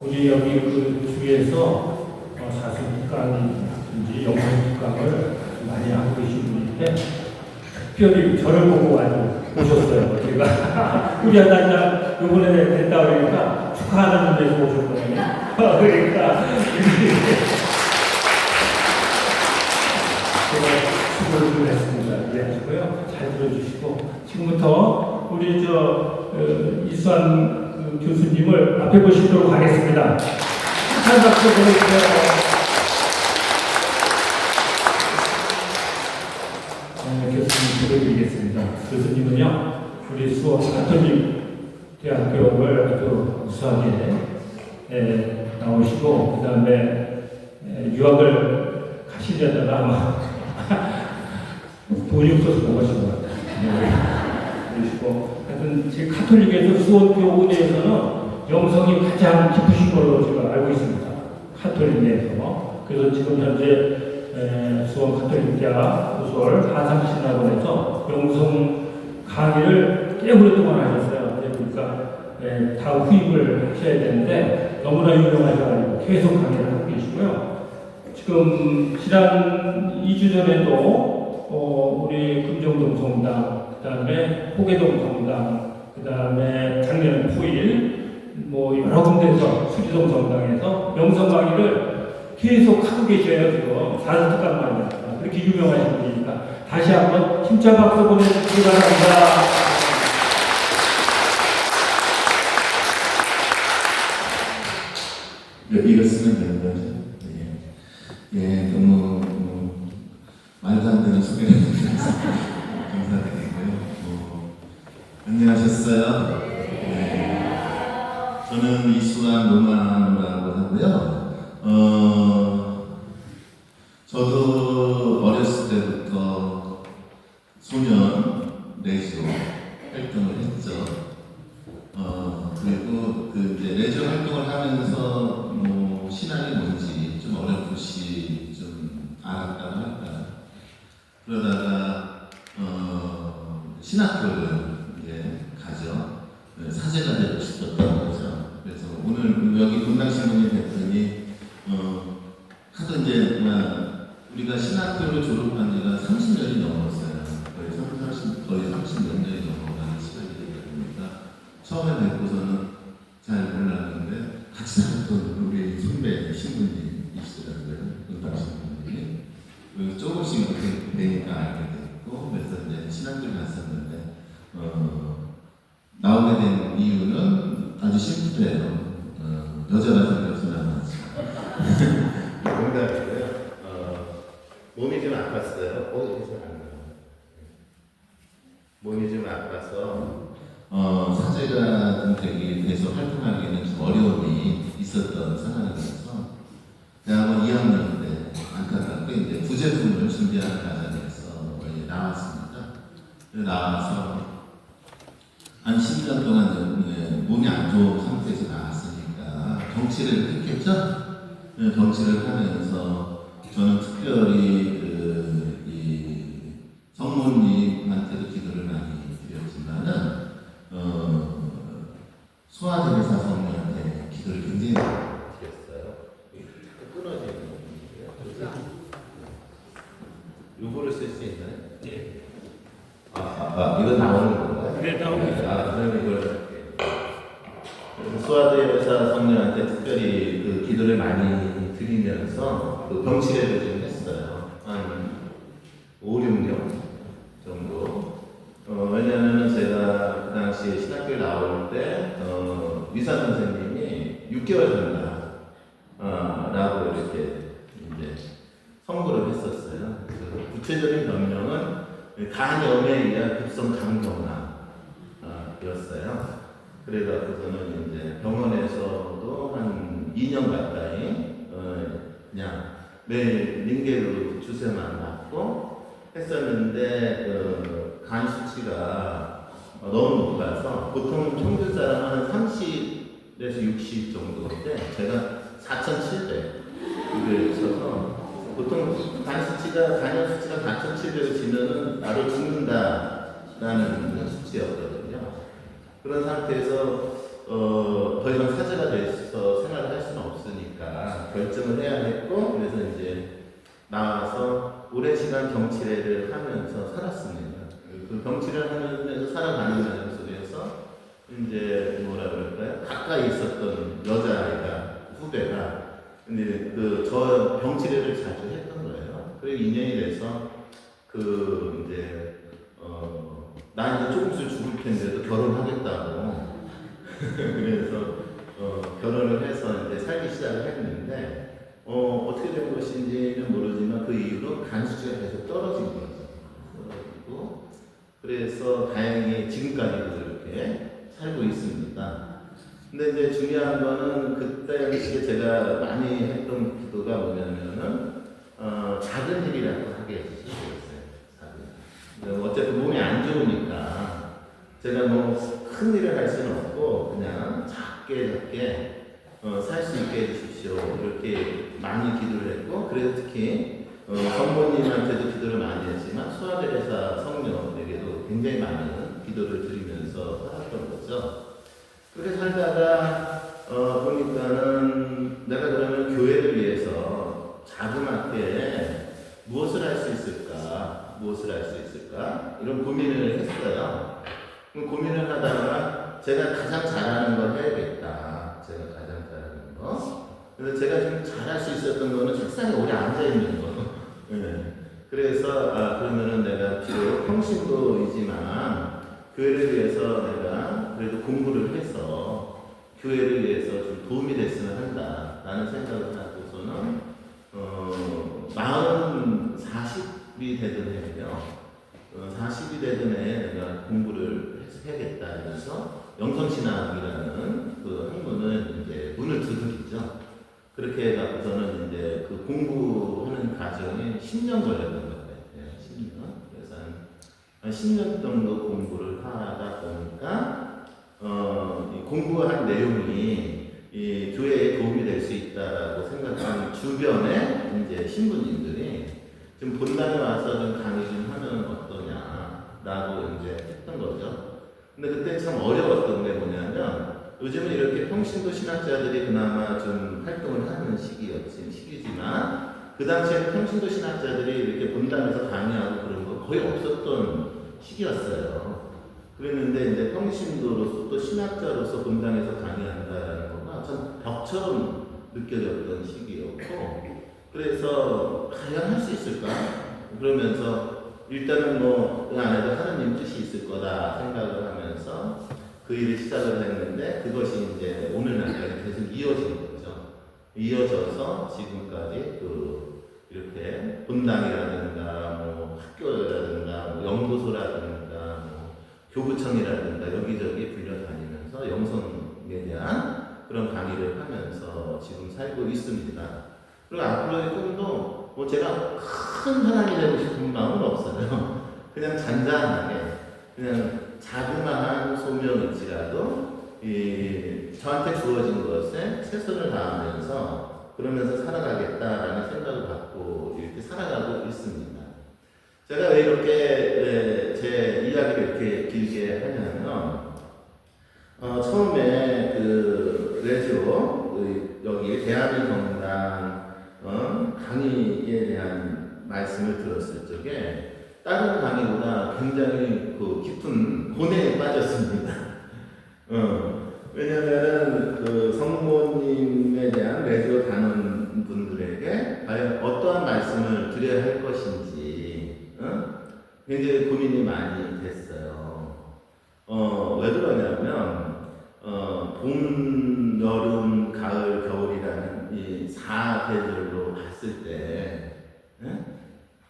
우리 여기 그 주위에서 사슴특강이든지 영상특강을 많이 하고 계신 분인데 특별히 저를 보고 아주 오셨어요. 제가 우리 아들 이번에 됐다 그러니까 축하하는 데서 오셨거든요. 그러니까 제가 수고를 좀 했습니다. 이해하시고요. 잘 들어주시고 지금부터 우리 이수환 교수님을 앞에 보시도록 하겠습니다. 한 박수 보내주세요. 교수님 소개드리겠습니다. 교수님은요, 우리 수원 가톨릭 대학교를 아주 우수하게 나오시고, 그 다음에 유학을 가시려다가 아마 돈이 없어서 못 가신 것 같아요. 그러시고, 하여튼 제 가톨릭에서 수원교우대에서는 영성이 가장 깊으신 걸로 제가 알고 있습니다. 가톨릭 내에서. 그래서 지금 현재 수원 가톨릭대학 부설 하상신학원에서 영성 강의를 꽤 오랫동안 하셨어요. 그러니까 다 후임을 하셔야 되는데 너무나 유명하셔가지고 계속 강의를 하고 계시고요. 지금 지난 2주 전에도 우리 금정동 성당, 그 다음에 호계동 성당, 그 다음에 작년 포일, 뭐 여러 군데서 수리동 성당에서 영성 강의를 계속 하고 계셔요. 지금 사슴특강만 그렇게 유명하신 분이니까 다시 한번 힘찬 박수 보내주시기 바랍니다. 이거 쓰면 되는 거죠? 예, 너무 말도 안 되는 소개를 해주셔서 감사드리고요. 안녕하셨어요? 네. 저는 이수환 노마노라고 하고요. 저도 어렸을 때부터 소년 레지오 활동을 했죠. 그리고 이제 레지오 활동을 하면서 신앙이 뭔지 좀 어렴풋이 좀 알았다고 할까요? 그러다가 신학교를 이제 가죠. 사제가 되고 싶었던 거죠. 그래서 오늘 여기 분당신문에 뵀더니 하도 이제 우리가 신학교를 졸업한 지가 30년이 넘었어요. 거의 30몇 년이 넘어가는 시간이 되다 보니까 처음에 뵙고서는 잘 몰랐는데 같이 살았던 우리 선배 신부님이시더라고요. 분당신부님이. 그래서 조금씩 이렇게 되니까 알게 됐고, 그래서 이제 신학교를 갔었는데 나오게 된 이유는 아주 심플해요. 여자가 생겨서 나왔죠. 농담이고요. 몸이 좀 아팠어요. 몸이 좀 아파서 사제가 되기 위해서 활동하기에는 좀 어려움이 있었던 상황이어서 대학원 2학년 때 안타깝게 이제 부제품을 준비하는 과정에서 나왔습니다. 나와서 한 10년 동안 몸이 안 좋은 상태에서 나왔으니까 정치를 했겠죠? 정치를 하면서 저는 특별히 이 성모님한테도 기도를 많이 드렸지만은 소아대사 성모한테 기도를 굉장히 많이 드렸어요. 끊어지는 거예요. 요거를 쓸 수 있나요? 네. 이거 나오는 건가요? 네, 나오고 있어요. 그럼 이걸 소아대사 성모한테 특별히 그 기도를 많이 드리면서 그 병치레를 좀 했어요. 한 5, 6년 정도. 왜냐하면 제가 그 당시에 신학교에 나올 때 의사 선생님이 6개월 전다 라고 이렇게 이제 선고를 했었어요. 그래서 구체적인 병명은 간염에 의한 급성 간경화였어요. 그래서 이제 병원에서도 한 2년 가까이 그냥 매일 링겔로 주사만 맞고 했었는데 간 수치가 너무 높아서 보통 평균 사람은 한 30에서 60 정도인데 제가 4,700을 쳐서 보통 간염 수치가 4,700을 치면은 바로 죽는다라는 수치였거든요. 그런 상태에서 더 이상 사제가 돼서 생활을 결심을 해야 했고, 그래서 이제 나와서 오랜 시간 경치례를 하면서 살았습니다. 그 경치를 하면서 살아가는 속에서 이제 뭐라 그럴까요? 가까이 있었던 여자아이가, 후배가 근데 저 경치례를 자주 했던 거예요. 그리고 인연이 돼서 이제 나 이제 조금 있으면 죽을 텐데도 결혼하겠다고 그래서 결혼을 해서 이제 살기 시작을 했는데 어떻게 된 것인지는 모르지만 그 이후로 간수치가 계속 떨어진 거죠. 떨어지고 그래서 다행히 지금까지도 이렇게 살고 있습니다. 근데 이제 중요한 거는 그때 당시에 제가 많이 했던 기도가 뭐냐면은 작은 일이라고 하게 해주셨어요. 작은 일. 어쨌든 몸이 안 좋으니까 제가 뭐 큰 일을 할 수는 없고 그냥 작게 살 수 있게 해주십시오. 이렇게 많이 기도를 했고 그래서 특히 성모님한테도 기도를 많이 했지만 수아베레사 성녀에게도 굉장히 많은 기도를 드리면서 살았던 거죠. 그렇게 살다가 보니까는 내가 그러면 교회를 위해서 자그맣게 무엇을 할 수 있을까? 이런 고민을 했어요. 고민을 하다가 제가 가장 잘하는 걸 해야겠다. 그래서 제가 좀 잘할 수 있었던 거는 책상에 오래 앉아있는 거. 네. 그래서 그러면은 내가 비록 평신도이지만 교회를 위해서 내가 그래도 공부를 해서 교회를 위해서 좀 도움이 됐으면 한다라는 생각을 하고서는 40이 되던 해요. 40이 되던 해에 내가 공부를 해야겠다 해서 영성신학이라는 그 학문을 이제 문을 두들기죠. 그렇게 해갖고서는 이제 그 공부하는 과정이 10년 걸렸던 거예요. 10년. 그래서 한 10년 정도 공부를 하다 보니까 이 공부한 내용이 이 교회에 도움이 될 수 있다라고 생각하는 주변에 이제 신부님들이 좀 본당에 와서 좀 강의 좀 하면 어떠냐라고 이제 했던 거죠. 근데 그때 참 어려웠던 게 뭐냐면 요즘은 이렇게 평신도 신학자들이 그나마 좀 활동을 하는 시기지만 그 당시에는 평신도 신학자들이 이렇게 본당에서 강의하고 그런 거 거의 없었던 시기였어요. 그랬는데 이제 평신도로서 또 신학자로서 본당에서 강의한다라는 거가 참 벽처럼 느껴졌던 시기였고 그래서 과연 할 수 있을까? 그러면서 일단은 뭐 그 안에도 하느님 뜻이 있을 거다 생각을 하면서 그 일을 시작을 했는데 그것이 이제 오늘날까지 계속 이어진 거죠. 이어져서 지금까지 이렇게 본당이라든가 뭐 학교라든가 뭐 연구소라든가 뭐 교구청이라든가 여기저기 불려다니면서 영성에 대한 그런 강의를 하면서 지금 살고 있습니다. 그리고 앞으로의 꿈도 뭐 제가 큰 사람이 되고 싶은 마음은 없어요. 그냥 잔잔하게 그냥 자그마한 소명일지라도 저한테 주어진 것에 최선을 다하면서 그러면서 살아가겠다라는 생각을 갖고 이렇게 살아가고 있습니다. 제가 왜 이렇게 제 이야기를 이렇게 길게 하냐면 처음에 레지오 여기 대한민국당 강의에 대한 말씀을 들었을 적에 다른 강의보다 굉장히 깊은 고뇌에 빠졌습니다. 왜냐면은 성모님에 대한 레지오 단원분들에게 과연 어떠한 말씀을 드려야 할 것인지 굉장히 고민이 많이 됐어요. 왜 그러냐면 봄, 여름, 가을, 겨울이라는 이 4계절로 봤을 때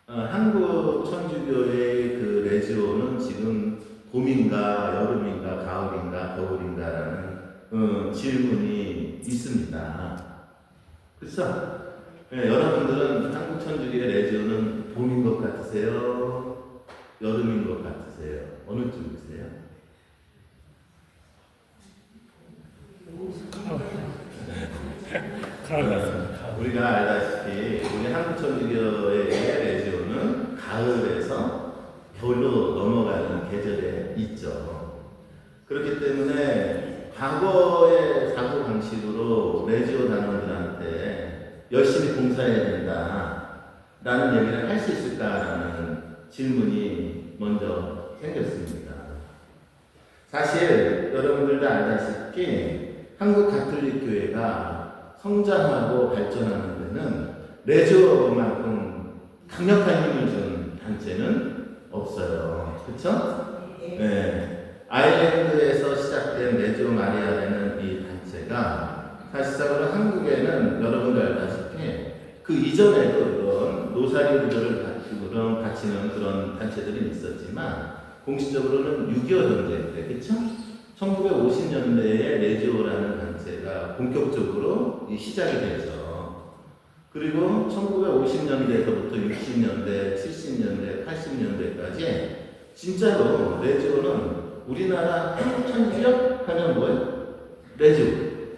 한국 천주교의 그 레지오는 지금 봄인가 여름인가 가을인가 겨울인가라는 질문이 있습니다. 그렇죠? 여러분들은 한국 천주교의 레지오는 봄인 것 같으세요? 여름인 것 같으세요? 어느 쪽이세요? 우리가 알다시피 우리 한국 천주교의 레지오는 가을에서 겨울로 넘어가는 계절에 있죠. 그렇기 때문에 과거의 사고 방식으로 레지오 단원들한테 열심히 봉사해야 된다 라는 얘기를 할 수 있을까라는 질문이 먼저 생겼습니다. 사실 여러분들도 알다시피 한국 가톨릭 교회가 성장하고 발전하는 데는 레조만큼 강력한 힘을 준 단체는 없어요. 그렇죠? 네. 아일랜드에서 시작된 레조 마리아라는 이 단체가 사실상으로 한국에는 여러분들 알다시피 그 이전에도 그런 노사리 구조를 바치는 그런 단체들이 있었지만 공식적으로는 6.25 전쟁 때, 그쵸? 1950년대에 레지오라는 단체가 본격적으로 시작이 되죠. 그리고 1950년대에서부터 60년대, 70년대, 80년대까지 진짜로 레지오는 우리나라 한국천지역 하면 뭐예요? 레지오.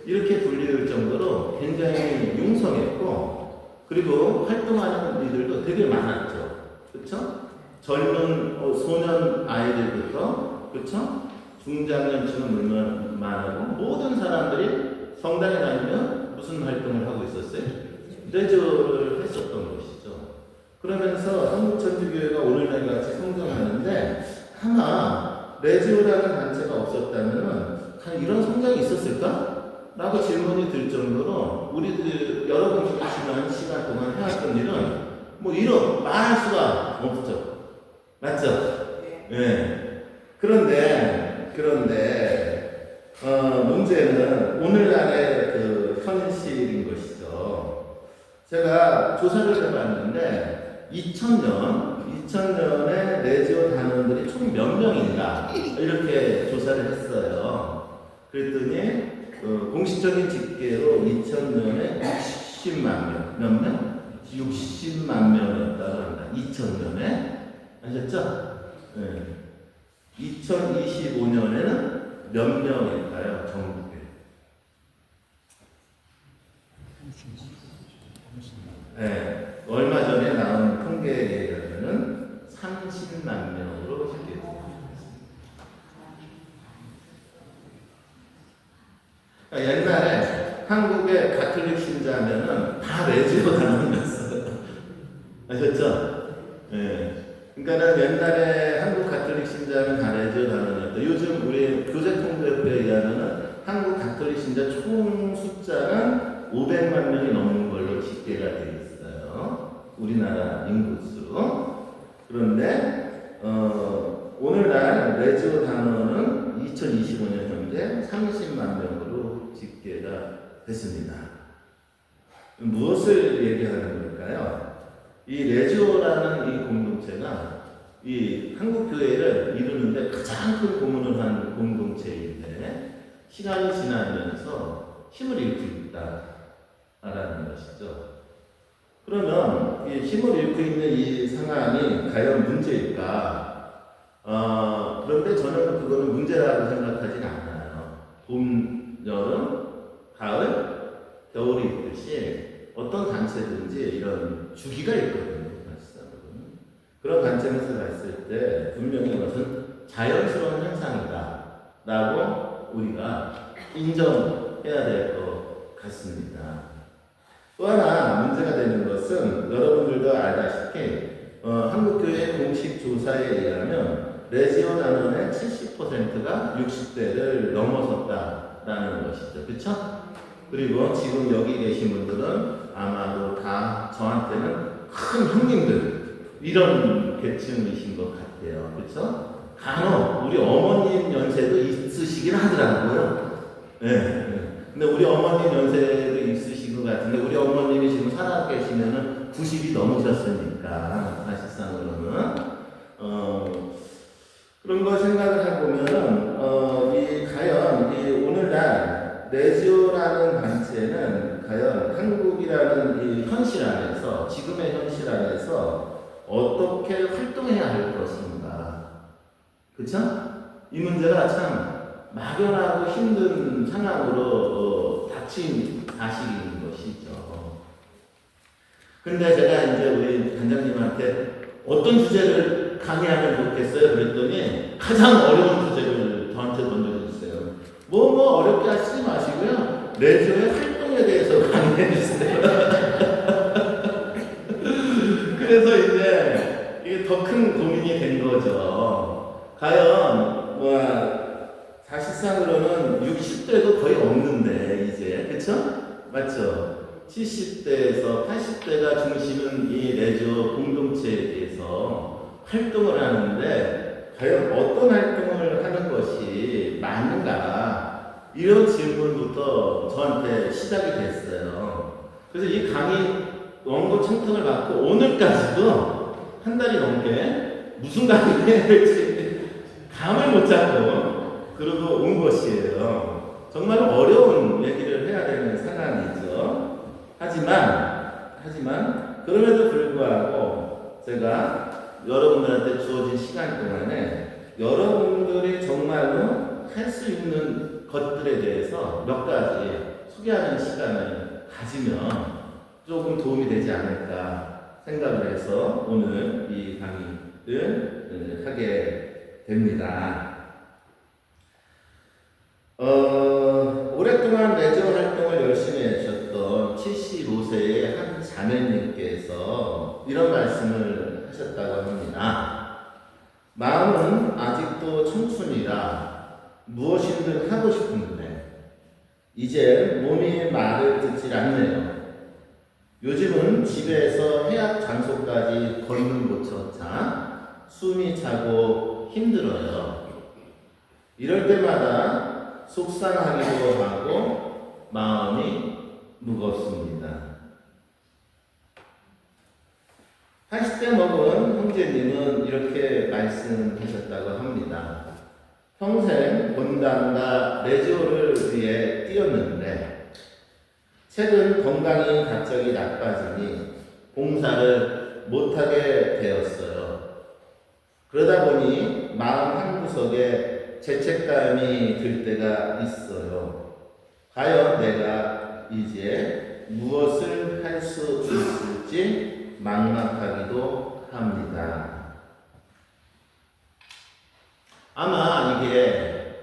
이렇게 불릴 정도로 굉장히 융성했고, 그리고 활동하는 이들도 되게 많았죠. 그쵸? 젊은 소년 아이들부터, 그쵸? 중장년층은 물론 많고, 모든 사람들이 성당에 다니면 무슨 활동을 하고 있었어요? 레저를 했었던 것이죠. 그러면서 한국천주교회가 오늘날 같이 성장하는데, 아마 레저라는 단체가 없었다면, 이런 성장이 있었을까? 라고 질문이 들 정도로 우리들 여러분들이 지난 시간 동안 해왔던 일은 뭐 이런 말할 수가 없죠. 맞죠? 네. 그런데 문제는 오늘날의 그 현실인 것이죠. 제가 조사를 해봤는데 2000년에 레지오 단원들이 총 몇 명인가 이렇게 조사를 했어요. 그랬더니 공식적인 집계로 2000년에 60만 명, 몇 명? 60만 명이었다고 합니다. 2000년에 아셨죠? 네. 2025년에는 몇 명일까요? 전국에. 네. 얼마 전에 나온 통계에 의하면 30만 명으로 집계됐습니다. 옛날에 한국의 가톨릭 신자면은 다 레지오 단원이었어요. 아셨죠? 예. 그러니까는 옛날에 한국 가톨릭 신자는 다 레지오 단원이었다. 요즘 우리 교제통제협회에 의하면은 한국 가톨릭 신자 총 숫자는 500만 명이 넘는 걸로 집계가 되어 있어요. 우리나라 인구수. 그런데 오늘날 레지오 단원은 2025년 현재 30만 명으로 집계가 됐습니다. 무엇을 얘기하는 걸까요? 이 레지오라는 이 공동체가 이 한국 교회를 이루는데 가장 큰 고문을 한 공동체인데 시간이 지나면서 힘을 잃고 있다라는 것이죠. 그러면 이 힘을 잃고 있는 이 상황이 과연 문제일까? 그런데 저는 그거는 문제라고 생각하진 않아요. 봄, 여름, 가을, 겨울이 있듯이 어떤 단체든지 이런 주기가 있거든요. 그런 관점에서 봤을 때 분명히 이것은 자연스러운 현상이다 라고 우리가 인정해야 될 것 같습니다. 또 하나 문제가 되는 것은 여러분들도 알다시피 한국교회 공식 조사에 의하면 레지오 단원의 70%가 60대를 넘어섰다라는 것이죠. 그렇죠? 그리고 지금 여기 계신 분들은 아마도 다 저한테는 큰 형님들 이런 계층이신 것 같아요. 그렇죠? 간혹 우리 어머님 연세도 있으시긴 하더라고요. 네. 근데 우리 어머님 연세도 있으신 것 같은데 우리 어머님이 지금 살아 계시면은 90이 넘으셨으니까 사실상으로는 그런 걸 생각을 해보면은 과연 이 오늘날 레지오라는 단체는 과연 한국이라는 이 현실 안에서 지금의 현실 안에서 어떻게 활동해야 할 것인가, 그렇죠? 이 문제가 참 막연하고 힘든 상황으로 닥친 사실인 것이죠. 근데 제가 이제 우리 단장님한테 어떤 주제를 강의하면 좋겠어요? 그랬더니 가장 어려운 주제를 저한테 던져주세요. 뭐 어렵게 하시지 마시고요. 레지오의 활동에 대해서 강의해 주세요. 맞죠? 70대에서 80대가 중심은 이 레저 공동체에 대해서 활동을 하는데 과연 어떤 활동을 하는 것이 맞는가? 이런 질문부터 저한테 시작이 됐어요. 그래서 이 강의 원고 청탁을 받고 오늘까지도 한 달이 넘게 무슨 강의를 해야 될지 감을 못 잡고 그러고 온 것이에요. 정말 어려운 얘기를 해야 되는 상황이죠. 하지만 그럼에도 불구하고 제가 여러분들한테 주어진 시간 동안에 여러분들이 정말로 할 수 있는 것들에 대해서 몇 가지 소개하는 시간을 가지면 조금 도움이 되지 않을까 생각을 해서 오늘 이 강의를 하게 됩니다. 오랫동안 레저 활동을 열심히 하셨던 75세의 한 자매님께서 이런 말씀을 하셨다고 합니다. 마음은 아직도 청춘이라 무엇이든 하고 싶은데 이제 몸이 말을 듣질 않네요. 요즘은 집에서 해악 장소까지 걷는 것조차 숨이 차고 힘들어요. 이럴 때마다 속상하기도 하고 마음이 무겁습니다. 80대 먹은 형제님은 이렇게 말씀하셨다고 합니다. 평생 본당과 레저를 위해 뛰었는데 최근 건강이 갑자기 나빠지니 봉사를 못하게 되었어요. 그러다 보니 마음 한구석에 죄책감이 들 때가 있어요. 과연 내가 이제 무엇을 할 수 있을지 막막하기도 합니다. 아마 이게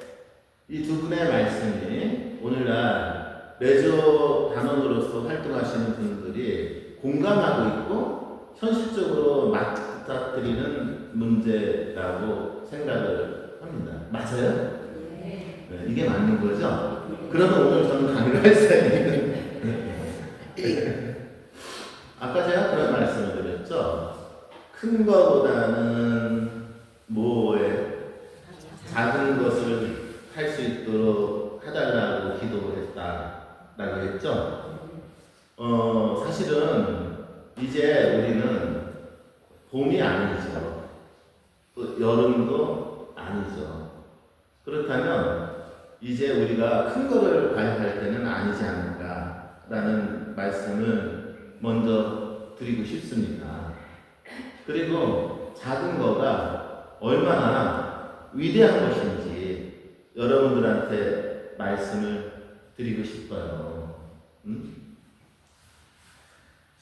이 두 분의 말씀이 오늘날 레저 단원으로서 활동하시는 분들이 공감하고 있고 현실적으로 맞닥뜨리는 문제라고 생각을 합니다. 맞아요? 네, 이게 맞는 거죠? 그러면 오늘 저는 강의를 했어요. 아까 제가 그런 말씀을 드렸죠? 큰 거보다는 뭐에 작은 것을 할 수 있도록 해달라고 기도를 했다라고 했죠. 사실은 이제 우리는 봄이 아니죠. 또 여름도 아니죠. 그렇다면 이제 우리가 큰 거를 가입할 때는 아니지 않을까라는 말씀을 먼저 드리고 싶습니다. 그리고 작은 거가 얼마나 위대한 것인지 여러분들한테 말씀을 드리고 싶어요.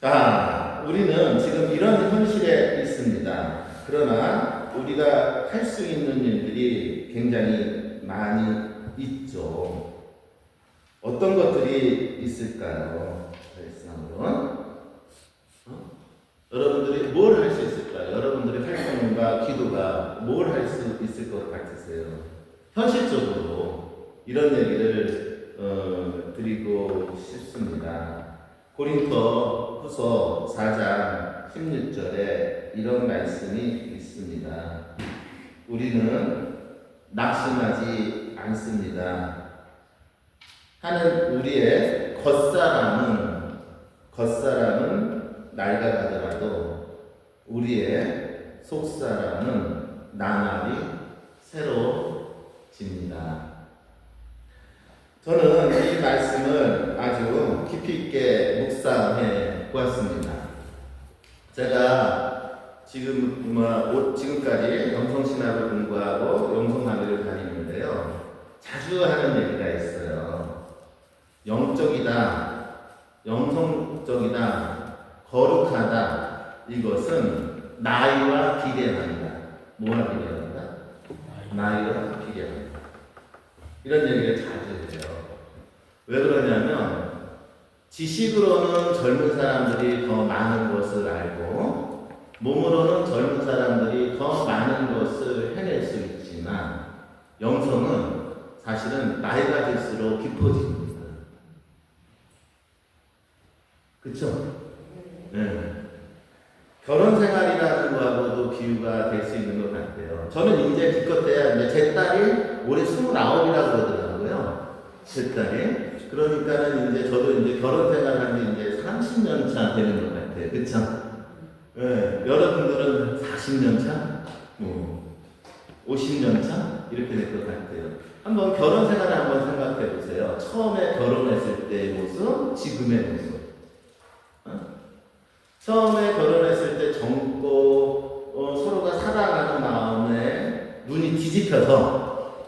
자, 우리는 지금 이런 현실에 있습니다. 그러나 우리가 할 수 있는 일들이 굉장히 많이 있죠. 어떤 것들이 있을까요? 여러분들이 뭘 할 수 있을까요? 여러분들의 활동과 기도가 뭘 할 수 있을 것 같으세요? 현실적으로 이런 얘기를 드리고 싶습니다. 고린도 후서 4장 16절에 이런 말씀이 있습니다. 우리는 낙심하지 않습니다. 하는 우리의 겉사람은 낡아가더라도 우리의 속사람은 나날이 새로워집니다. 저는 이 말씀을 아주 깊이 있게 묵상해 보았습니다. 제가 지금까지 영성신학을 공부하고 영성학위를 다니는데요. 자주 하는 얘기가 있어요. 영적이다, 영성적이다, 거룩하다. 이것은 나이와 비례한다. 뭐와 비례한다? 나이와 비례한다. 이런 얘기를 자주 해요. 왜 그러냐면 지식으로는 젊은 사람들이 더 많은 것을 알고 몸으로는 젊은 사람들이 더 많은 것을 해낼 수 있지만 영성은 사실은 나이가 들수록 깊어집니다. 그쵸? 네. 결혼 생활이라는 거하고도 비유가 될 수 있는 것 같아요. 저는 이제 기껏해야 이제 제 딸이 올해 29이라고 그러더라고요. 제 딸이. 그러니까는 이제 저도 이제 결혼 생활한 지 이제 30년 차 되는 것 같아요. 그쵸? 네. 여러분들은 40년 차? 50년 차? 이렇게 될 것 같아요. 한번 결혼 생활을 한번 생각해 보세요. 처음에 결혼했을 때의 모습, 지금의 모습. 처음에 결혼했을 때 젊고 서로가 사랑하는 마음에 눈이 뒤집혀서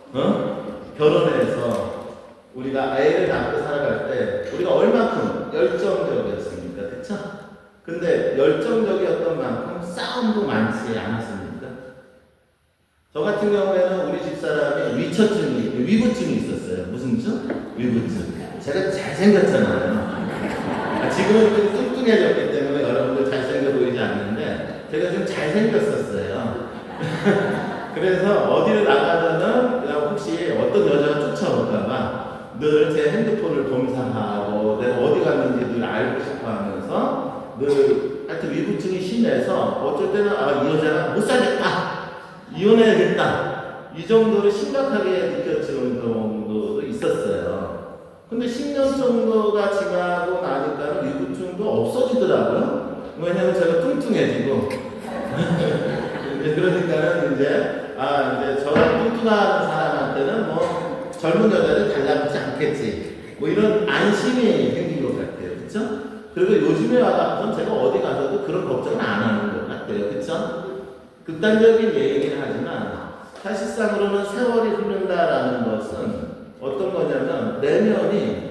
결혼해서 우리가 아이를 낳고 살아갈 때 우리가 얼마큼 열정적이었습니까? 그쵸? 근데 열정적이었던 만큼 싸움도 많지 않았습니까? 저 같은 경우에는 우리 집사람이 위부증이 있었어요. 무슨 증? 위부증. 제가 잘생겼잖아요. 지금은 좀 뚱뚱해졌기 때문에 여러분들 잘생겨 보이지 않는데 제가 좀 잘생겼었어요. 그래서 어디를 나가면은 그냥 혹시 어떤 여자가 쫓아올까봐 늘 제 핸드폰을 검사하고 내가 어디 갔는지 늘 알고 싶어 하면서 늘 하여튼 위부증이 심해서 어쩔 때는 이 여자가 못 살겠다. 이혼해야겠다. 이 정도로 심각하게 느껴지는 정도도 있었어요. 근데 10년 정도가 지나고 나니까 위부증도 없어지더라고요. 왜냐면 제가 뚱뚱해지고. 그러니까는 이제 저랑 뚱뚱한 사람한테는 뭐 젊은 여자들 달라붙지 않겠지. 뭐 이런 안심이 생긴 것 같아요. 그쵸? 그리고 요즘에 와서 제가 어디 가서도 그런 걱정은 안 하는 것 같아요. 그쵸? 극단적인 얘기긴 하지만 사실상으로는 세월이 흐른다라는 것은 어떤 거냐면 내면이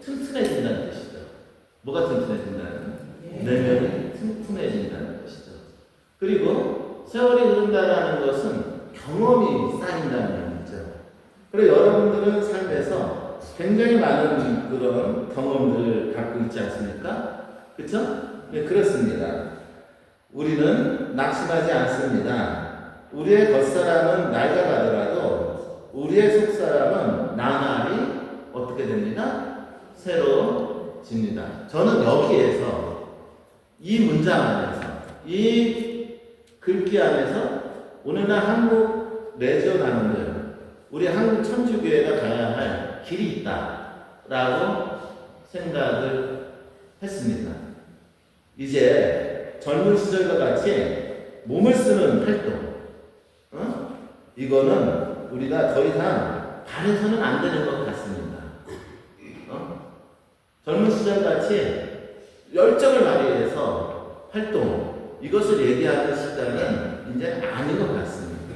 튼튼해진다는 뜻이죠. 뭐가 튼튼해진다는? 내면이 튼튼해진다는 것이죠. 그리고 세월이 흐른다라는 것은 경험이 쌓인다는 얘기죠. 그리고 여러분들은 삶에서 굉장히 많은 그런 경험들을 갖고 있지 않습니까? 그렇죠? 네, 그렇습니다. 우리는 낙심하지 않습니다. 우리의 겉사람은 나이가 가더라도 우리의 속사람은 나날이 어떻게 됩니다? 새로워집니다. 저는 여기에서 이 문장 안에서 이 글귀 안에서 오늘날 한국 레지언하는들 우리 한국 천주교회가 가야 할 길이 있다라고 생각을 했습니다. 이제 젊은 시절과 같이 몸을 쓰는 활동 이거는 우리가 더 이상 바래서는 안 되는 것 같습니다. 젊은 시절같이 열정을 발휘해서 활동 이것을 얘기하는 시간은 이제 아닌 것 같습니다.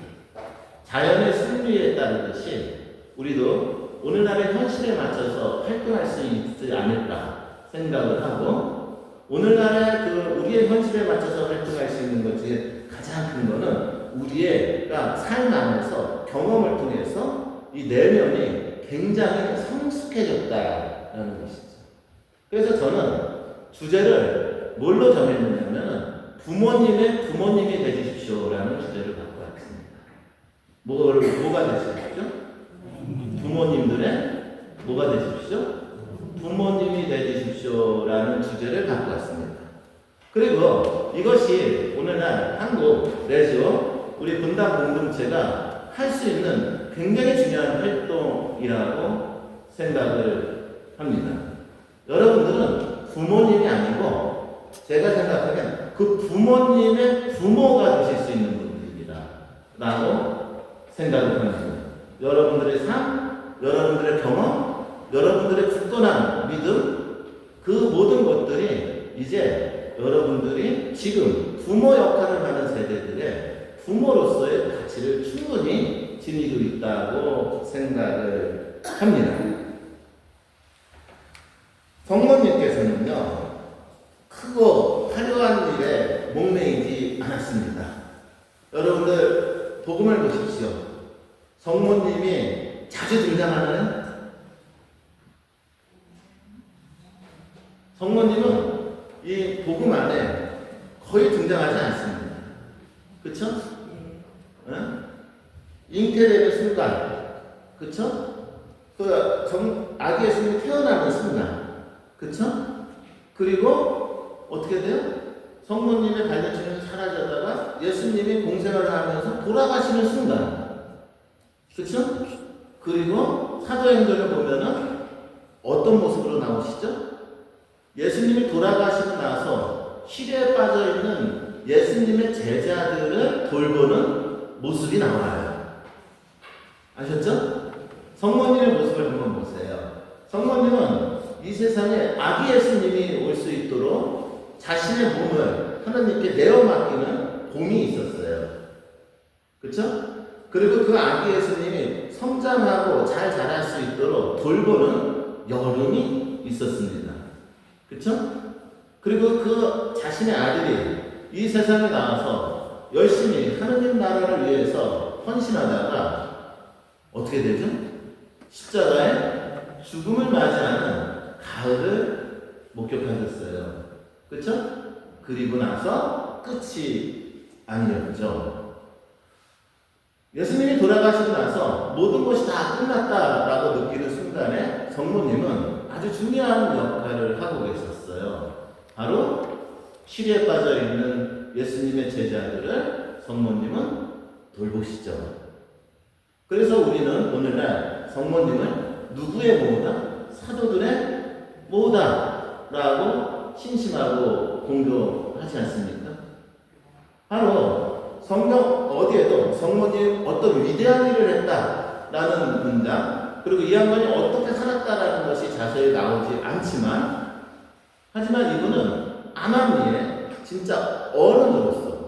자연의 순리에 따르듯이 우리도 오늘날의 현실에 맞춰서 활동할 수 있지 않을까 생각을 하고 오늘날의 우리의 현실에 맞춰서 활동할 수 있는 것이 가장 큰 거는 우리의 삶 안에서 경험을 통해서 이 내면이 굉장히 성숙해졌다라는 것이죠. 그래서 저는 주제를 뭘로 정했느냐면 부모님이 되십시오라는 주제를 갖고 왔습니다. 뭐가 되십시오? 부모님들의 뭐가 되십시오? 부모님이 되십시오라는 주제를 갖고 왔습니다. 그리고 이것이 오늘날 한국 레지오 우리 분당 공동체가 할 수 있는 굉장히 중요한 활동이라고 생각을 합니다. 여러분들은 부모님이 아니고 제가 생각하기엔 그 부모님의 부모가 되실 수 있는 분들입니다. 라고 생각을 합니다. 여러분들의 삶, 여러분들의 경험, 여러분들의 굳건한 믿음 그 모든 것들이 이제 여러분들이 지금 부모 역할을 하는 세대들의 부모로서의 가치를 충분히 지니고 있다고 생각을 합니다. 성모님께서는요, 크고 화려한 일에 목매이지 않았습니다. 여러분들, 복음을 보십시오. 성모님이 자주 등장하나요? 성모님은 이 복음 안에 거의 등장하지 않습니다. 그쵸? 잉태되는 순간, 그쵸? 아기 예수님이 태어나는 순간, 그쵸? 그리고 어떻게 돼요? 성모님의 발자취는 사라졌다가 예수님이 공생을 하면서 돌아가시는 순간, 그쵸? 그리고 사도행전을 보면은 어떤 모습으로 나오시죠? 예수님이 돌아가시고 나서 시대에 빠져 있는 예수님의 제자들을 돌보는 모습이 나와요. 아셨죠? 성모님의 모습을 한번 보세요. 성모님은 이 세상에 아기 예수님이 올 수 있도록 자신의 몸을 하나님께 내어 맡기는 봄이 있었어요. 그렇죠? 그리고 그 아기 예수님이 성장하고 잘 자랄 수 있도록 돌보는 여름이 있었습니다. 그렇죠? 그리고 그 자신의 아들이 이 세상에 나와서 열심히 하느님 나라를 위해서 헌신하다가 어떻게 되죠? 십자가에 죽음을 맞이하는 가을을 목격하셨어요. 그렇죠? 그리고 나서 끝이 아니었죠. 예수님이 돌아가시고 나서 모든 것이 다 끝났다라고 느끼는 순간에 성모님은 아주 중요한 역할을 하고 계셨어요. 바로 시리에 빠져 있는 예수님의 제자들을 성모님은 돌보시죠. 그래서 우리는 오늘날 성모님을 누구의 모으다? 사도들의 모으다라고 신심하고 공교하지 않습니까? 바로 성경 어디에도 성모님 어떤 위대한 일을 했다라는 문장, 그리고 이 양반이 어떻게 살았다라는 것이 자세히 나오지 않지만, 하지만 이분은 아마미의 진짜 어른으로서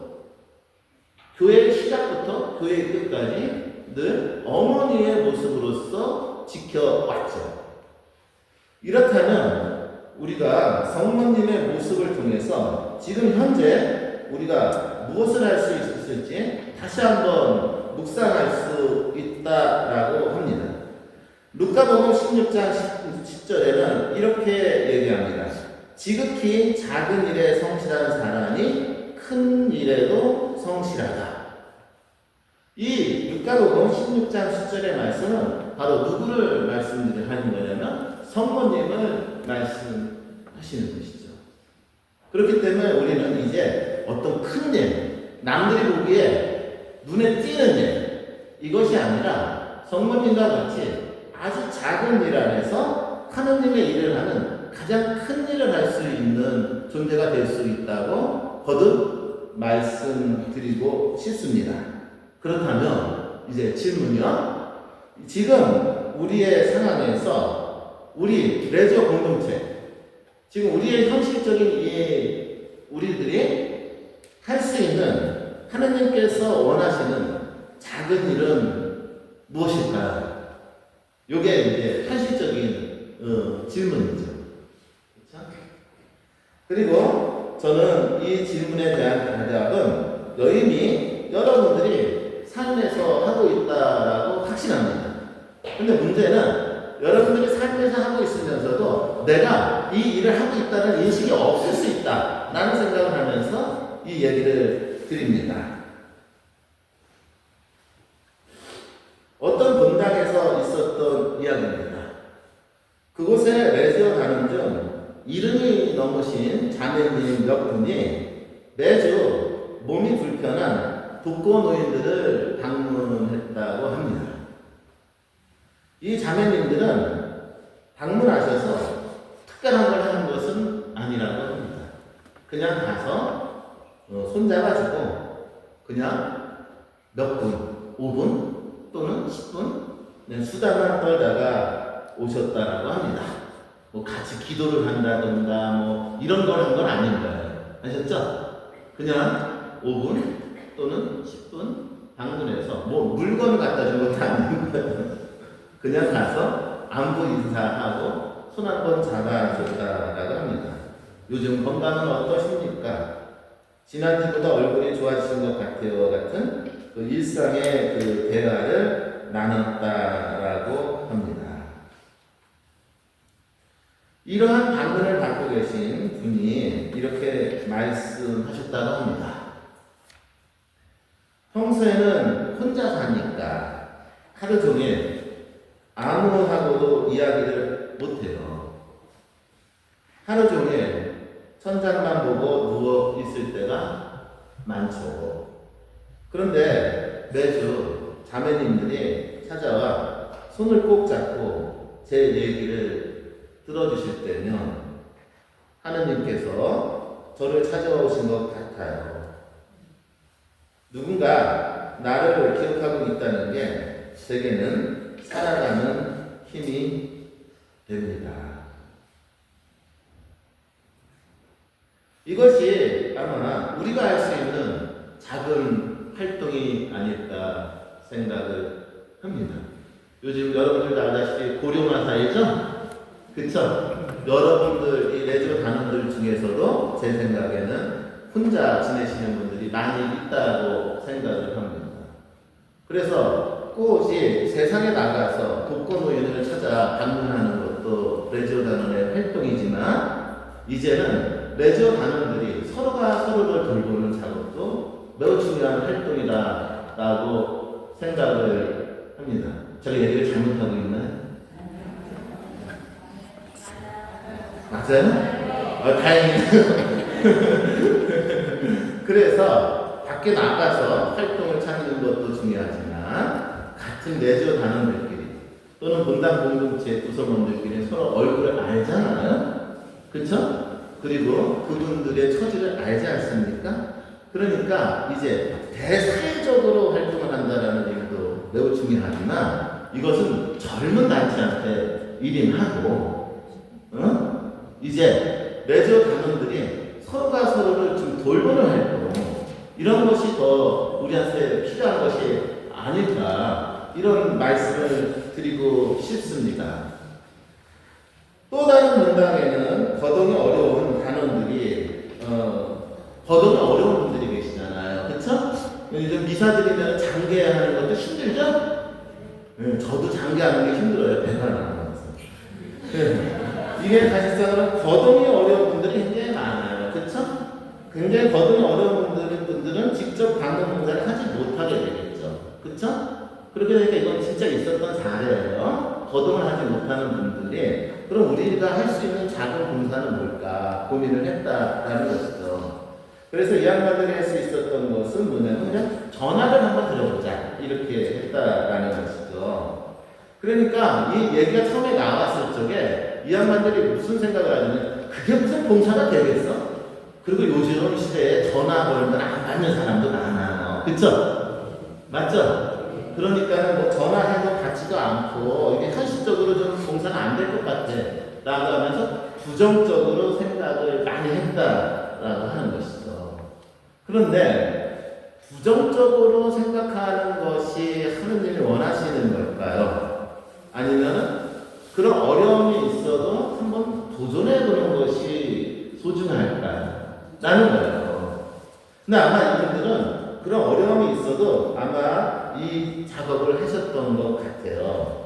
교회의 시작부터 교회의 끝까지 늘 어머니의 모습으로서 지켜왔죠. 이렇다면 우리가 성모님의 모습을 통해서 지금 현재 우리가 무엇을 할 수 있을지 다시 한번 묵상할 수 있다라고 합니다. 루카복음 16장 10절에는 이렇게 얘기합니다. 지극히 작은 일에 성실한 사람이 큰 일에도 성실하다. 이 루카복음 16장 10절의 말씀은 바로 누구를 말씀하는 거냐면 성모님을 말씀하시는 것이죠. 그렇기 때문에 우리는 이제 어떤 큰 일, 남들이 보기에 눈에 띄는 일, 이것이 아니라 성모님과 같이 아주 작은 일 안에서 하느님의 일을 하는 가장 큰 일을 할 수 있는 존재가 될 수 있다고 거듭 말씀드리고 싶습니다. 그렇다면 이제 질문이요. 지금 우리의 상황에서 우리 레저 공동체, 지금 우리의 현실적인 우리들이 할 수 있는 하나님께서 원하시는 작은 일은 무엇일까요? 이게 이제 현실적인 질문이죠. 그렇죠? 그리고 저는 이 질문에 대한 대답은 여인이 여러분들이 삶에서 하고 있다라고 확신합니다. 근데 문제는 여러분들이 삶에서 하고 있으면서도 내가 이 일을 하고 있다는 인식이 없을 수 있다 라는 생각을 하면서 이 얘기를 드립니다. 어떤 본당에서 있었던 이야기입니다. 그곳에 레지어 가는 중 이름이 넘으신 자매님 몇 분이 매주 몸이 불편한 독거노인들을 방문했다고 합니다. 이 자매님들은 방문하셔서 특별한 걸 하는 것은 아니라고 합니다. 그냥 가서 손잡아주고 그냥 몇 분, 5분 또는 10분 수다만 떨다가 오셨다라고 합니다. 뭐 같이 기도를 한다던가 뭐 이런 걸 한 건 아닌 거예요. 아셨죠? 그냥 5분 또는 10분 방문해서 뭐 물건을 갖다 준 것도 아닌 거예요. 그냥 가서 안부 인사하고 손 한 번 잡아줬다라고 합니다. 요즘 건강은 어떠십니까? 지난주보다 얼굴이 좋아지신 것 같아요. 같은 그 일상의 그 대화를 나눴다라고 합니다. 이러한 방문을 받고 계신 분이 이렇게 말씀하셨다고 합니다. 평소에는 혼자 사니까 하루 종일 아무하고도 이야기를 못해요. 하루 종일 천장만 보고 누워 있을 때가 많죠. 그런데 매주 자매님들이 찾아와 손을 꼭 잡고 제 얘기를 들어주실 때면 하느님께서 저를 찾아오신 것 같아요. 누군가 나를 기억하고 있다는 게 제게는 살아가는 힘이 됩니다. 이것이 아마 우리가 할 수 있는 작은 활동이 아닐까 생각을 합니다. 요즘 여러분들도 알다시피 고령화사회죠? 그쵸? 여러분들, 이 레저 단원들 중에서도 제 생각에는 혼자 지내시는 분들이 많이 있다고 생각을 합니다. 그래서 꼬지 세상에 나가서 독거노인을 찾아 방문하는 것도 레저 단원의 활동이지만 이제는 레저 단원들이 서로가 서로를 돌보는 작업도 매우 중요한 활동이다라고 생각을 합니다. 제가 얘기를 잘못하고 있나요? 맞아요? 다행이네요. 그래서 밖에 나가서 활동을 찾는 것도 중요하지만 같은 레저 단원들끼리 또는 분당 공동체 구성원들끼리 서로 얼굴을 알잖아요. 그렇죠? 그리고 그분들의 처지를 알지 않습니까? 그러니까 이제 대사회적으로 활동을 한다는 얘기도 매우 중요하지만 이것은 젊은 단체한테 일임하고 이제 레저 단원들이 서로가 서로를 좀 돌보는 활동 이런 것이 더 우리한테 필요한 것이 아닐까 이런 말씀을 드리고 싶습니다. 또 다른 문당에는 거동이 어려운 단원들이 거동이 어려운 분들이 계시잖아요. 그렇죠? 요즘 미사 드리면 장계하는 것도 힘들죠? 저도 장계하는 게 힘들어요. 배가 나와서. 이게 사실상은 거동이 어려운 분들이 굉장히 많아요. 그렇죠? 굉장히 거동이 어려운 분들은 직접 방문 봉사를 하지 못하게 되겠죠. 그렇죠? 그렇게 되니까 이건 진짜 있었던 사례예요. 거동을 하지 못하는 분들이 그럼 우리가 할 수 있는 작은 봉사는 뭘까 고민을 했다라는 것이죠. 그래서 이 양반들이 할 수 있었던 것은 뭐냐면 그냥 전화를 한번 드려보자 이렇게 했다라는 것이죠. 그러니까 이 얘기가 처음에 나왔을 적에 이 양반들이 무슨 생각을 하냐면 그게 무슨 봉사가 되겠어? 그리고 요즘 시대에 전화 걸면 안 받는 사람도 많아요. 그쵸? 맞죠? 그러니까는 뭐 전화해도 받지도 않고 이게 현실적으로 좀 봉사는 안 될 것 같아 라고 하면서 부정적으로 생각을 많이 했다라고 하는 것이죠. 그런데 부정적으로 생각하는 것이 하느님이 원하시는 걸까요? 아니면 그런 어려움이 있어도 한번 도전해보는 것이 소중할까요? 라는 거예요. 근데 아마 이분들은 그런 어려움이 있어도 아마 이 작업을 하셨던 것 같아요.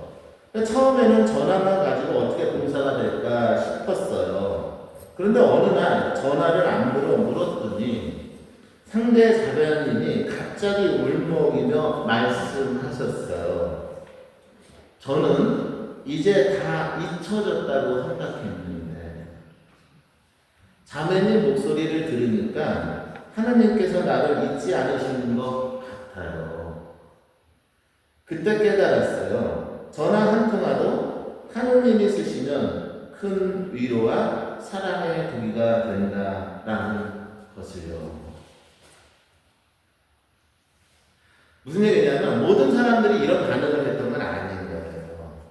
처음에는 전화만 가지고 어떻게 봉사가 될까 싶었어요. 그런데 어느 날 전화를 안부로 물었더니 상대 자매님이 갑자기 울먹이며 말씀하셨어요. 저는 이제 다 잊혀졌다고 생각했는데 자매님 목소리를 들으니까 하나님께서 나를 잊지 않으시는 것 같아요. 그때 깨달았어요. 전화 한 통화도 하느님이 쓰시면 큰 위로와 사랑의 도기가 된다라는 것을요. 무슨 얘기냐면 모든 사람들이 이런 반응을 했던 건 아닌 거예요.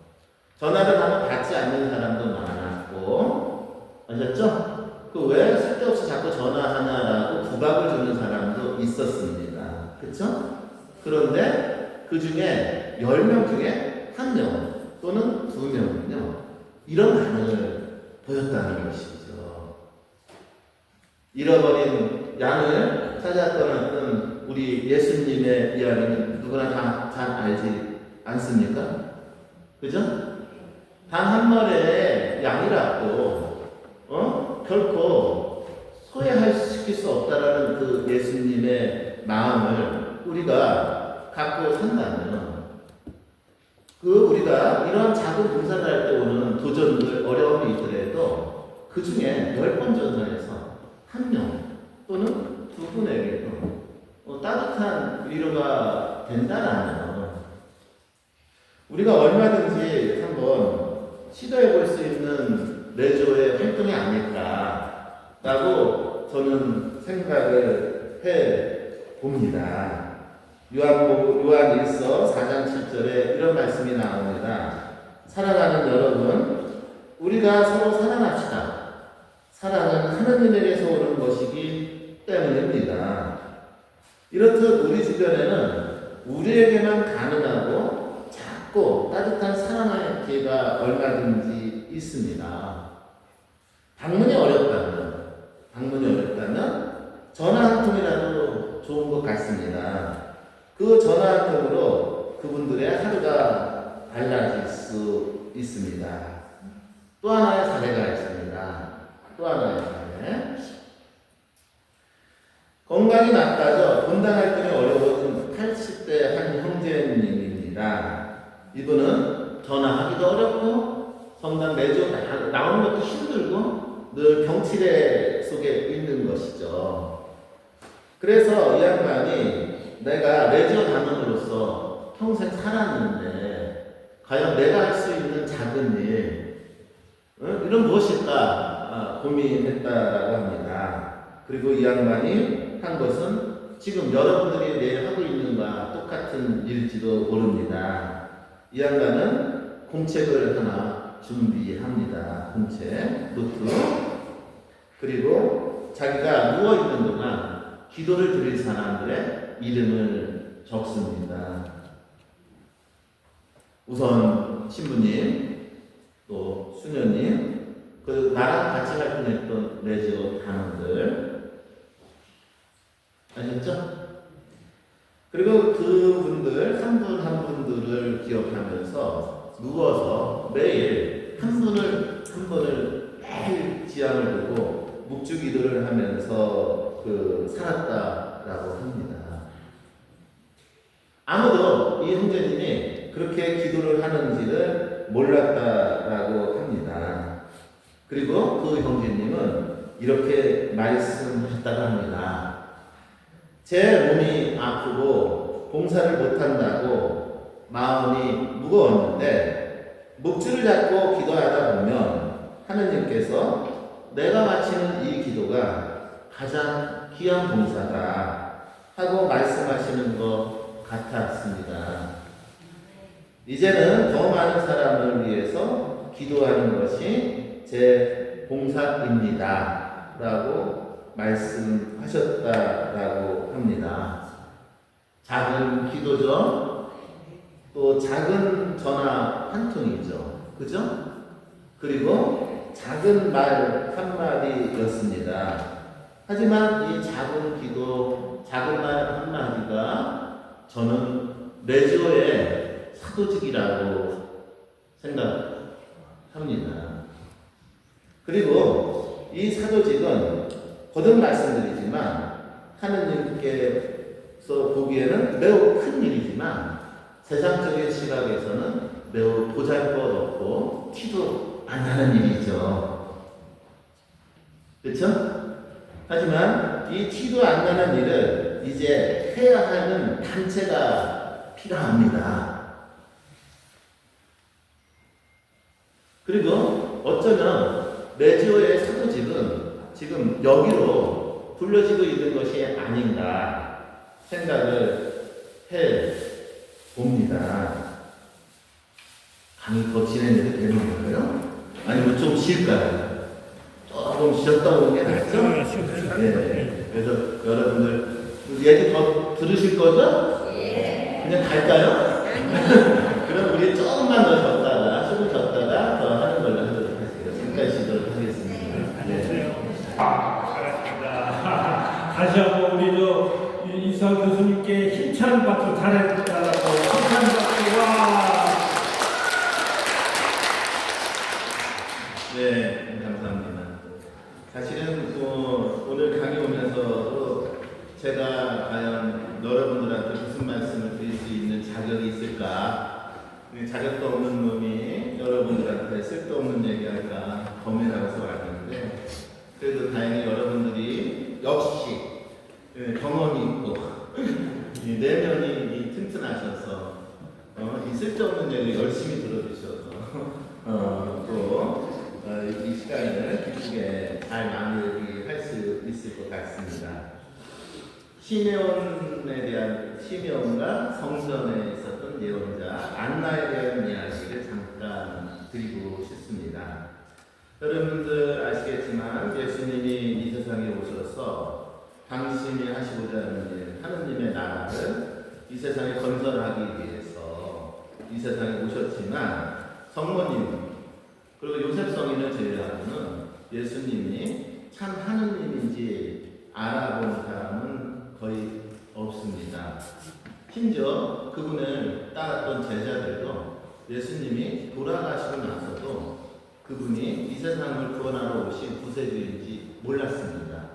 전화를 하면 받지 않는 사람도 많았고, 아셨죠? 그 왜 쓸데없이 자꾸 전화하냐라고 부각을 주는 사람도 있었습니다. 그쵸? 그런데 그 중에 10명 중에 1명 또는 2명은요, 이런 반응을 보였다는 것이죠. 잃어버린 양을 찾아 떠났던 우리 예수님의 이야기는 누구나 다 잘 알지 않습니까? 그죠? 단 한 마리의 양이라고 결코 소외시킬 수 없다라는 그 예수님의 마음을 우리가 갖고 산다면 우리가 이런 작은 봉사를 할 때 오는 도전들, 어려움이 있더라도 그 중에 10번 전화해서 한 명 또는 두 분에게도 따뜻한 위로가 된다라면 우리가 얼마든지 한번 시도해 볼 수 있는 내조의 활동이 아닐까라고 저는 생각을 해 봅니다. 요한 1서 4장 7절에 이런 말씀이 나옵니다. 사랑하는 여러분, 우리가 서로 사랑합시다. 사랑은 하느님에게서 오는 것이기 때문입니다. 이렇듯 우리 주변에는 우리에게만 가능하고 작고 따뜻한 사랑의 기회가 얼마든지 있습니다. 방문이 어렵다면 전화 한 통이라도 좋은 것 같습니다. 그 전화 한 통으로 그분들의 하루가 달라질 수 있습니다. 또 하나의 사례가 있습니다. 또 하나의 사례. 건강이 나빠져 본당 활동이 어려워진 80대 한 형제님입니다. 이분은 전화하기도 어렵고 성당 매주 나오는 것도 힘들고 늘 병치레 속에 있는 것이죠. 그래서 이 양반이 내가 레지오 단원으로서 평생 살았는데 과연 내가 할 수 있는 작은 일 이런 무엇일까 고민했다라고 합니다. 그리고 이 양반이 한 것은 지금 여러분들이 내일 하고 있는 것과 똑같은 일지도 모릅니다. 이 양반은 공책을 하나 준비합니다. 공책, 노트. 그리고 자기가 누워있는 동안 기도를 드릴 사람들의 이름을 적습니다. 우선 신부님, 또 수녀님, 그 나랑 같이 활동했던 레지오 단원들 아셨죠? 그리고 그분들 한 분 한 분들을 기억하면서 누워서 매일 한 분을 매일 지향을 두고 묵주 기도를 하면서 살았다라고 합니다. 아무도 이 형제님이 그렇게 기도를 하는지를 몰랐다라고 합니다. 그리고 그 형제님은 이렇게 말씀하셨다고 합니다. 제 몸이 아프고 봉사를 못한다고 마음이 무거웠는데 묵주를 잡고 기도하다 보면 하느님께서 내가 바치는 이 기도가 가장 귀한 봉사다 하고 말씀하시는 것 같았습니다. 이제는 더 많은 사람을 위해서 기도하는 것이 제 봉사입니다 라고 말씀하셨다라고 합니다. 작은 기도죠. 또 작은 전화 한 통이죠. 그죠? 그리고 작은 말 한마디였습니다. 하지만 이 작은 기도, 작은 말 한마디가 저는 레지오의 사도직이라고 생각합니다. 그리고 이 사도직은 거듭 말씀드리지만 하느님께서 보기에는 매우 큰 일이지만 세상적인 시각에서는 매우 보잘것없고 티도 안 나는 일이죠. 그렇죠? 하지만 이 티도 안 나는 일을 이제 해야 하는 단체가 필요합니다. 그리고 어쩌면 레지오의 사도직은 지금 여기로 불려지고 있는 것이 아닌가 생각을 해 봅니다. 강의 더 진행해도 되는 건가요? 아니면 좀 쉴까요? 조금 쉬었다 오는 게 낫죠? 네. 그래서 여러분들 얘기 더 들으실 거죠? 그냥 갈까요? 그럼 우리 조금만 더 쉬었다가 조금 쉬었다가 더 하는 걸로 하도록 할게요. 잠깐 쉬도록 하겠습니다. 네. 잘했습니다. 다시 한번 우리 이수환 교수님께 힘찬 박수 잘했다라고 힘찬 박수 와. 네, 감사합니다. 사실은 오늘 강의 오면서도 제가 과연 여러분들한테 무슨 말씀을 드릴 수 있는 자격이 있을까? 자격도 없는 놈이 여러분들한테 쓸데없는 얘기할까 고민하면서 왔는데 같습니다. 시메온과 성전에 있었던 예언자 안나에 대한 이야기를 잠깐 드리고 싶습니다. 여러분들 아시겠지만 예수님이 이 세상에 오셔서 당신이 하시고자 하는 일, 하느님의 나라를 이 세상에 건설하기 위해서 이 세상에 오셨지만 성모님 그리고 요셉 성인을 제외하고는 예수님이 참 하느님인지 알아본 사람은 거의 없습니다. 심지어 그분을 따랐던 제자들도 예수님이 돌아가시고 나서도 그분이 이 세상을 구원하러 오신 구세주인지 몰랐습니다.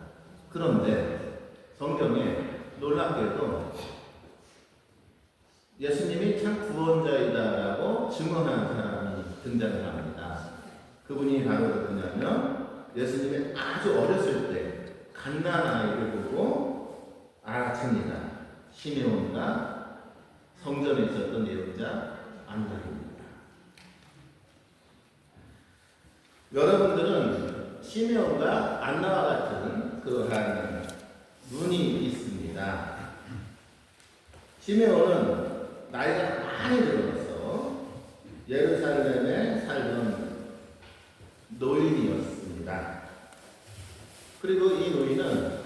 그런데 성경에 놀랍게도 예수님이 참 구원자이다라고 증언한 사람이 등장을 합니다. 그분이 바로 누구냐면 예수님이 아주 어렸을 때 갓난아이를 보고 알아챕니다. 시메온과 성전에 있었던 예언자 안나입니다. 여러분들은 시메온과 안나와 같은 그러한 눈이 있습니다. 시메온은 나이가 많이 들어서 예루살렘에 살던 노인이었습니다. 그리고 이 노인은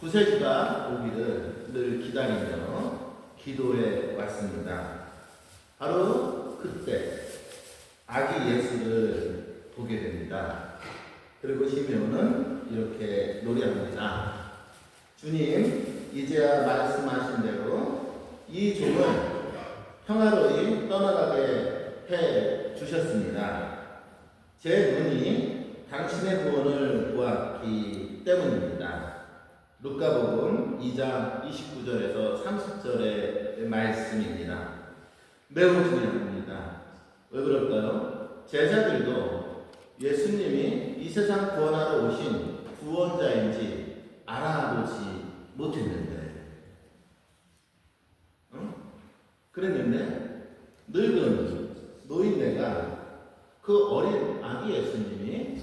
구세주가 오기를 늘 기다리며 기도해 왔습니다. 바로 그때 아기 예수를 보게 됩니다. 그리고 시메온은 이렇게 노래합니다. 주님, 이제야 말씀하신 대로 이 종을 평화로이 떠나가게 해 주셨습니다. 제 눈이 당신의 구원을 보았기 때문입니다. 루카복음 2장 29절에서 30절의 말씀입니다. 매우 중요합니다. 왜 그럴까요? 제자들도 예수님이 이 세상 구원하러 오신 구원자인지 알아보지 못했는데, 그랬는데 늙은 노인네가 그 어린 아기 예수님이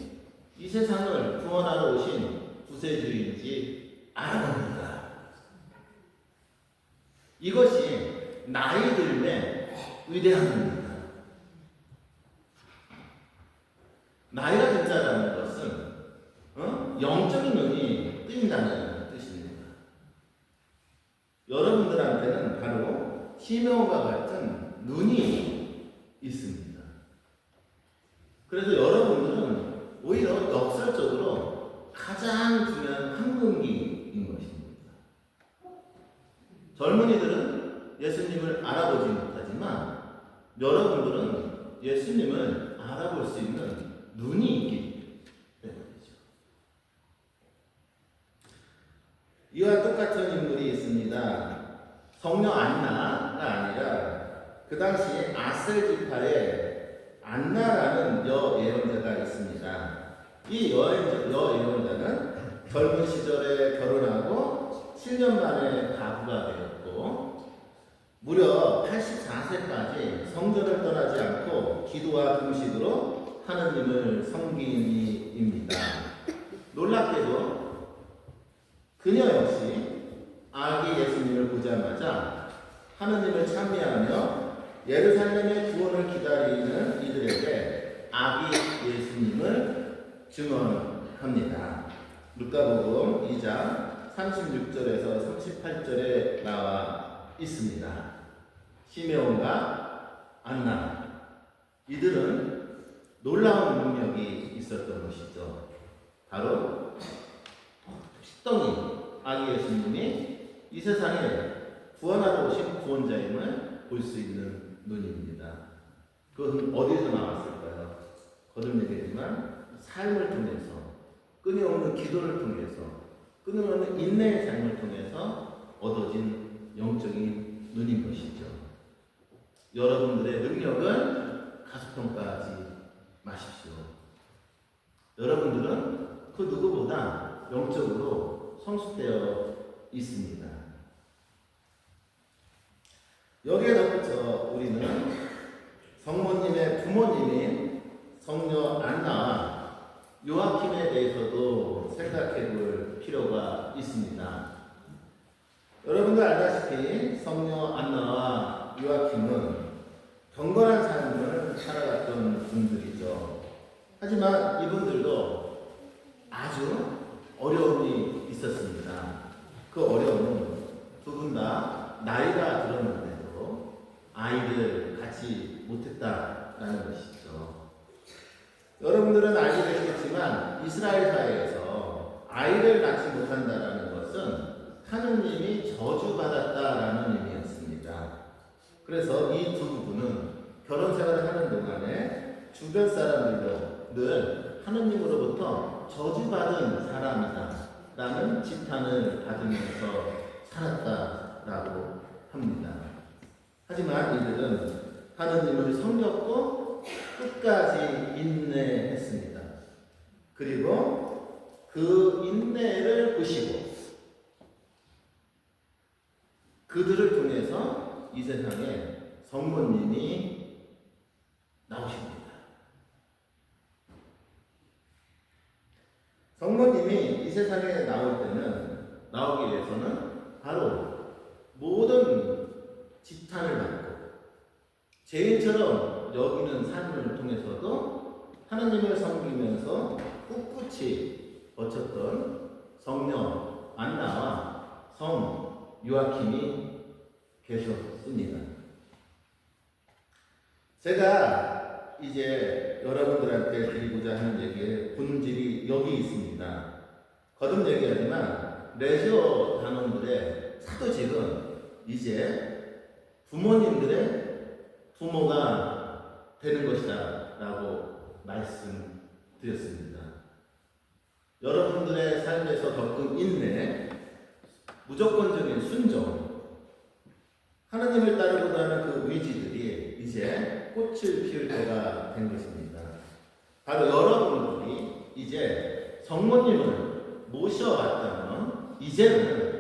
이 세상을 구원하러 오신 구세주인지 알아봅니다. 이것이 나이 들매 위대함입니다. 나이가 든다는 것은 영적인 눈이 뜨인다는 뜻입니다. 여러분들한테는 바로 시메온과 같은 눈이 있습니다. 그래서 여러분들은 오히려 역설적으로 가장 중요한 황금기인 것입니다. 젊은이들은 예수님을 알아보지 못하지만 여러분들은 예수님을 알아볼 수 있는 눈이 있기 때문이죠. 이와 똑같은 인물이 있습니다. 성녀 안나가 아니라 그 당시 아셀 지파의 안나라는 여예언자가 있습니다. 이 여예언자는 젊은 시절에 결혼하고 7년 만에 가부가 되었고 무려 84세까지 성전을 떠나지 않고 기도와 금식으로 하느님을 섬긴 이입니다. 놀랍게도 그녀 역시 아기 예수님을 보자마자 하느님을 찬미하며 예루살렘의 구원을 기다리는 이들에게 아기 예수님을 증언합니다. 루카복음 2장 36절에서 38절에 나와 있습니다. 시메온과 안나 이들은 놀라운 능력이 있었던 것이죠. 바로 십덩이 아기 예수님이 이 세상에 구원하러 오신 구원자임을 볼 수 있는 눈입니다. 그것은 어디서 나왔을까요? 거듭 얘기지만 삶을 통해서, 끊임없는 기도를 통해서, 끊임없는 인내의 삶을 통해서 얻어진 영적인 눈인 것이죠. 여러분들의 능력을 가속평가하지 마십시오. 여러분들은 그 누구보다 영적으로 성숙되어 있습니다. 여기에 덧붙여 우리는 성모님의 부모님인 성녀 안나와 요아킴에 대해서도 생각해 볼 필요가 있습니다. 여러분들 알다시피 성녀 안나와 요아킴은 경건한 삶을 살아갔던 분들이죠. 하지만 이분들도 아주 어려움이 있었습니다. 그 어려움은 두 분 다 나이가 들었는데도 아이를 갖지 못했다라는 것이죠. 여러분들은 알고 계시겠지만 이스라엘 사회에서 아이를 낳지 못한다라는 것은 하느님이 저주받았다라는 의미였습니다. 그래서 이 두 부부는 결혼 생활을 하는 동안에 주변 사람들도 늘 하느님으로부터 저주받은 사람이다 라는 지탄을 받으면서 살았다라고 합니다. 하지만 이들은 하느님을 섬겼고 끝까지 인내했습니다. 그리고 그 인내를 보시고 그들을 통해서 이 세상에 성모님이 나오십니다. 성모님이 이 세상에 나오기 위해서는 바로 모든 지탄을 받고 죄인처럼 여기는 삶을 통해서도 하나님을 섬기면서 꿋꿋이 버텼던 성녀 안나와 성 요아킴이 계셨습니다. 제가 이제 여러분들한테 드리고자 하는 얘기의 본질이 여기 있습니다. 거듭 얘기하지만 레저 단원들의 사도직은 이제 부모님들의 부모가 되는 것이다 라고 말씀드렸습니다. 여러분들의 삶에서 겪은 인내, 무조건적인 순종, 하나님을 따르고자 하는 그 의지들이 이제 꽃을 피울 때가 된 것입니다. 바로 여러분들이 이제 성모님을 모셔왔다면 이제는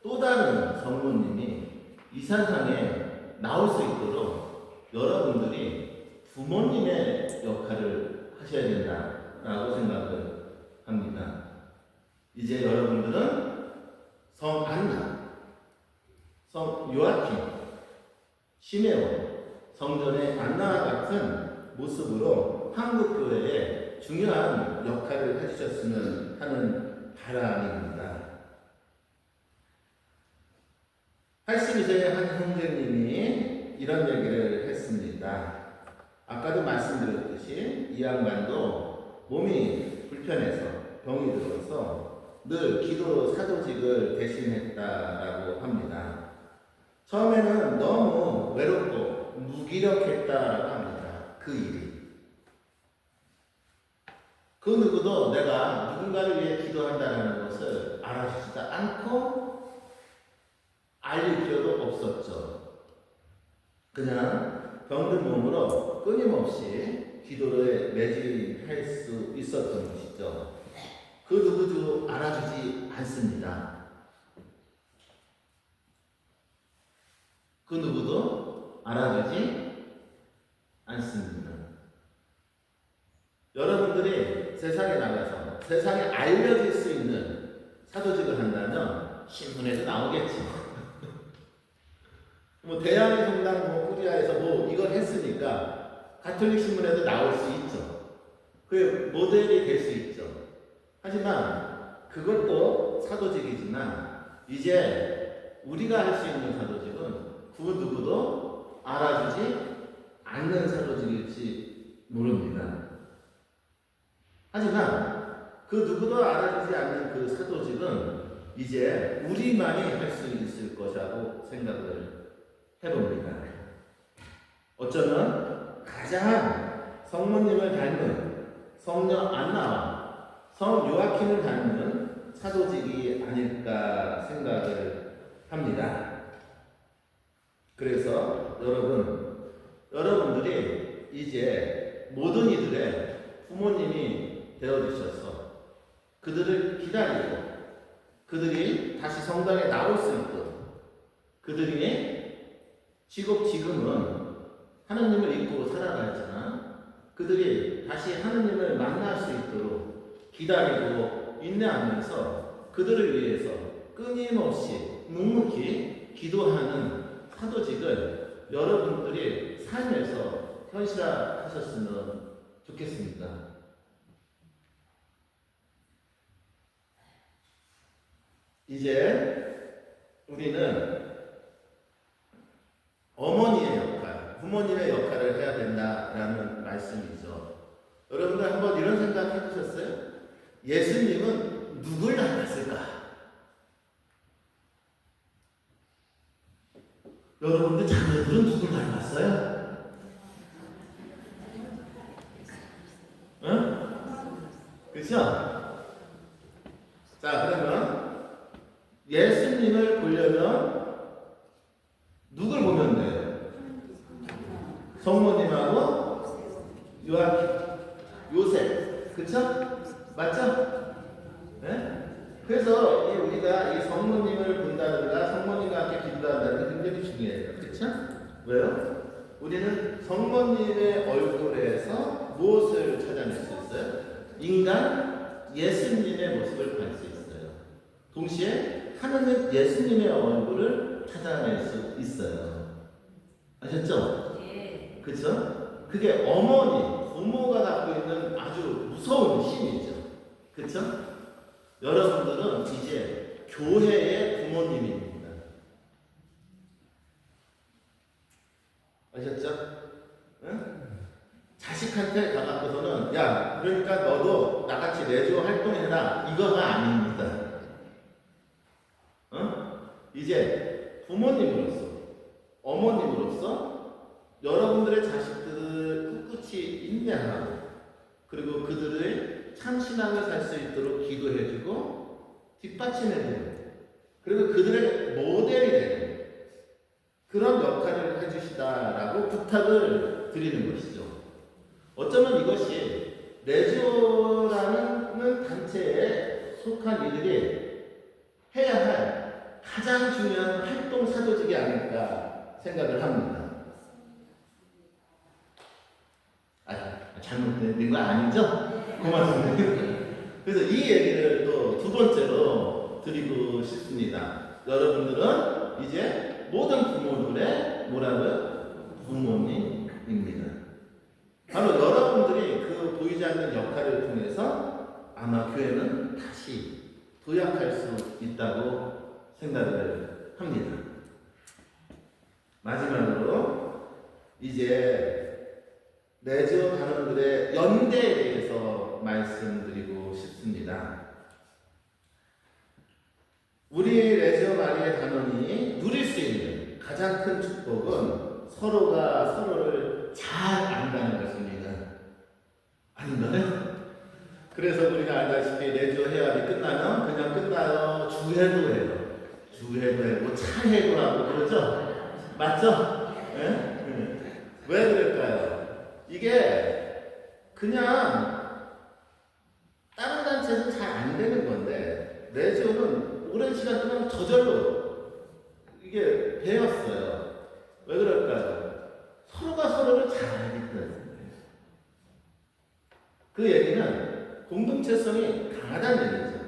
또 다른 성모님이 이 세상에 나올 수 있도록 여러분들이 부모님의 역할을 하셔야 된다라고 생각을 합니다. 이제 여러분들은 성 안나, 성 요아킴, 시메온, 성전의 안나와 같은 모습으로 한국교회에 중요한 역할을 해주셨으면 하는 바람입니다. 82세의 한 형제님이 이런 얘기를 했습니다. 아까도 말씀드렸듯이 이 양반도 몸이 불편해서 병이 들어서 늘 기도로 사도직을 대신했다라고 합니다. 처음에는 너무 외롭고 무기력했다라고 합니다. 그 일이. 그 누구도 내가 누군가를 위해 기도한다는 것을 알아주지도 않고 알릴 필요도 없었죠. 그냥 병든 몸으로 끊임없이 기도를 매진할 수 있었던 것이죠. 그 누구도 알아주지 않습니다. 그 누구도 알아주지 않습니다. 여러분들이 세상에 나가서 세상에 알려질 수 있는 사도직을 한다면 신문에도 나오겠죠. 뭐 대한의 성당 뭐 코리아에서 뭐 이걸 했으니까 가톨릭 신문에도 나올 수 있죠. 그 모델이 될 수 있죠. 하지만 그것도 사도직이지만 이제 우리가 할 수 있는 사도직은 그 누구도 알아주지 않는 사도직일지 모릅니다. 하지만 그 누구도 알아주지 않는 그 사도직은 이제 우리만이 할 수 있을 것이라고 생각을 해봅니다. 어쩌면 가장 성모님을 닮은 성녀 안나와 성 요아킴을 닮은 사도직이 아닐까 생각을 합니다. 그래서 여러분들이 이제 모든 이들의 부모님이 되어주셔서 그들을 기다리고 그들이 다시 성당에 나올 수 있도록 그들이 지금은 하느님을 잊고 살아가지만 그들이 다시 하느님을 만날 수 있도록 기다리고 인내하면서 그들을 위해서 끊임없이 묵묵히 기도하는 사도직을 여러분들이 삶에서 현실화하셨으면 좋겠습니다. 이제 우리는 어머니의 역할, 부모님의 역할을 해야 된다라는 말씀이죠. 여러분들 한번 이런 생각 해보셨어요? 예수님은 누굴 닮았을까? 여러분들 자녀들은 누굴 닮았어요? 응? 그렇죠? 자, 그러면 예수님을 보려면 누굴 보면 돼요? 성모님하고 요한kim, 요셉, 그쵸? 맞죠? 네? 그래서 우리가 이 성모님을 본다든가 성모님과 함께 기도한다는 게 굉장히 중요해요. 그쵸? 왜요? 우리는 성모님의 얼굴에서 무엇을 찾아낼 수 있어요? 인간 예수님의 모습을 볼 수 있어요. 동시에 하나님 예수님의 얼굴을 찾아낼 수 있어요. 아셨죠? 예. 그쵸? 그게 어머니, 부모가 갖고 있는 아주 무서운 힘이죠. 그쵸? 여러분들은 이제 교회의 부모님입니다. 아셨죠? 응? 자식한테 가갖고서는 야, 그러니까 너도 나같이 내조 활동해라, 이거가 아닙니다. 이제 부모님으로서, 어머님으로서 여러분들의 자식들을 꿋꿋이 인내하고 그리고 그들을 참 신앙을 살 수 있도록 기도해주고 뒷받침해주고 그리고 그들의 모델이 되는 그런 역할을 해주시다라고 부탁을 드리는 것이죠. 어쩌면 이것이 내조라는 단체에 속한 이들이 해야 할 가장 중요한 활동 사조직이 아닐까 생각을 합니다. 잘못된 거 아니죠? 고맙습니다. 그래서 이 얘기를 또 두 번째로 드리고 싶습니다. 여러분들은 이제 모든 부모들의 뭐라고요? 부모님입니다. 바로 여러분들이 그 보이지 않는 역할을 통해서 아마 교회는 다시 도약할 수 있다고 생각을 합니다. 마지막으로 이제 내지어 단원들의 연대에 대해서 말씀드리고 싶습니다. 우리 레지어 마리의 단원이 누릴 수 있는 가장 큰 축복은 서로가 서로를 잘 안다는 것입니다. 아닌가요? 그래서 우리가 알다시피 레지어 해압이 끝나면 그냥 끝나요. 주회도 해요. 주회도 하고 차회도 하고 그러죠? 맞죠? 네? 왜 그럴까요? 이게 그냥 다른 단체에서 잘 안 되는 건데 레지오는 오랜 시간 동안 저절로 이게 배웠어요. 왜 그럴까요? 서로가 서로를 잘 알기 때문에. 그 얘기는 공동체성이 강하다는 얘기죠.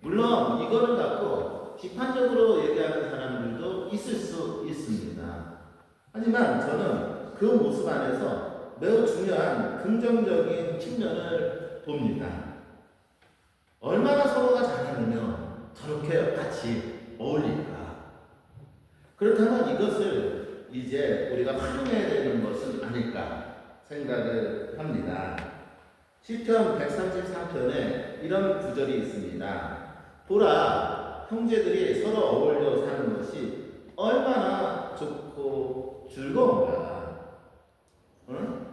물론 이거를 갖고 비판적으로 얘기하는 사람들도 있을 수 있습니다. 하지만 저는 그 모습 안에서 매우 중요한 긍정적인 측면을 봅니다. 얼마나 서로가 잘하면 저렇게 같이 어울릴까? 그렇다면 이것을 이제 우리가 활용해야 되는 것은 아닐까 생각을 합니다. 시편 133편에 이런 구절이 있습니다. 보라, 형제들이 서로 어울려 사는 것이 얼마나 좋고 즐거운가. 응?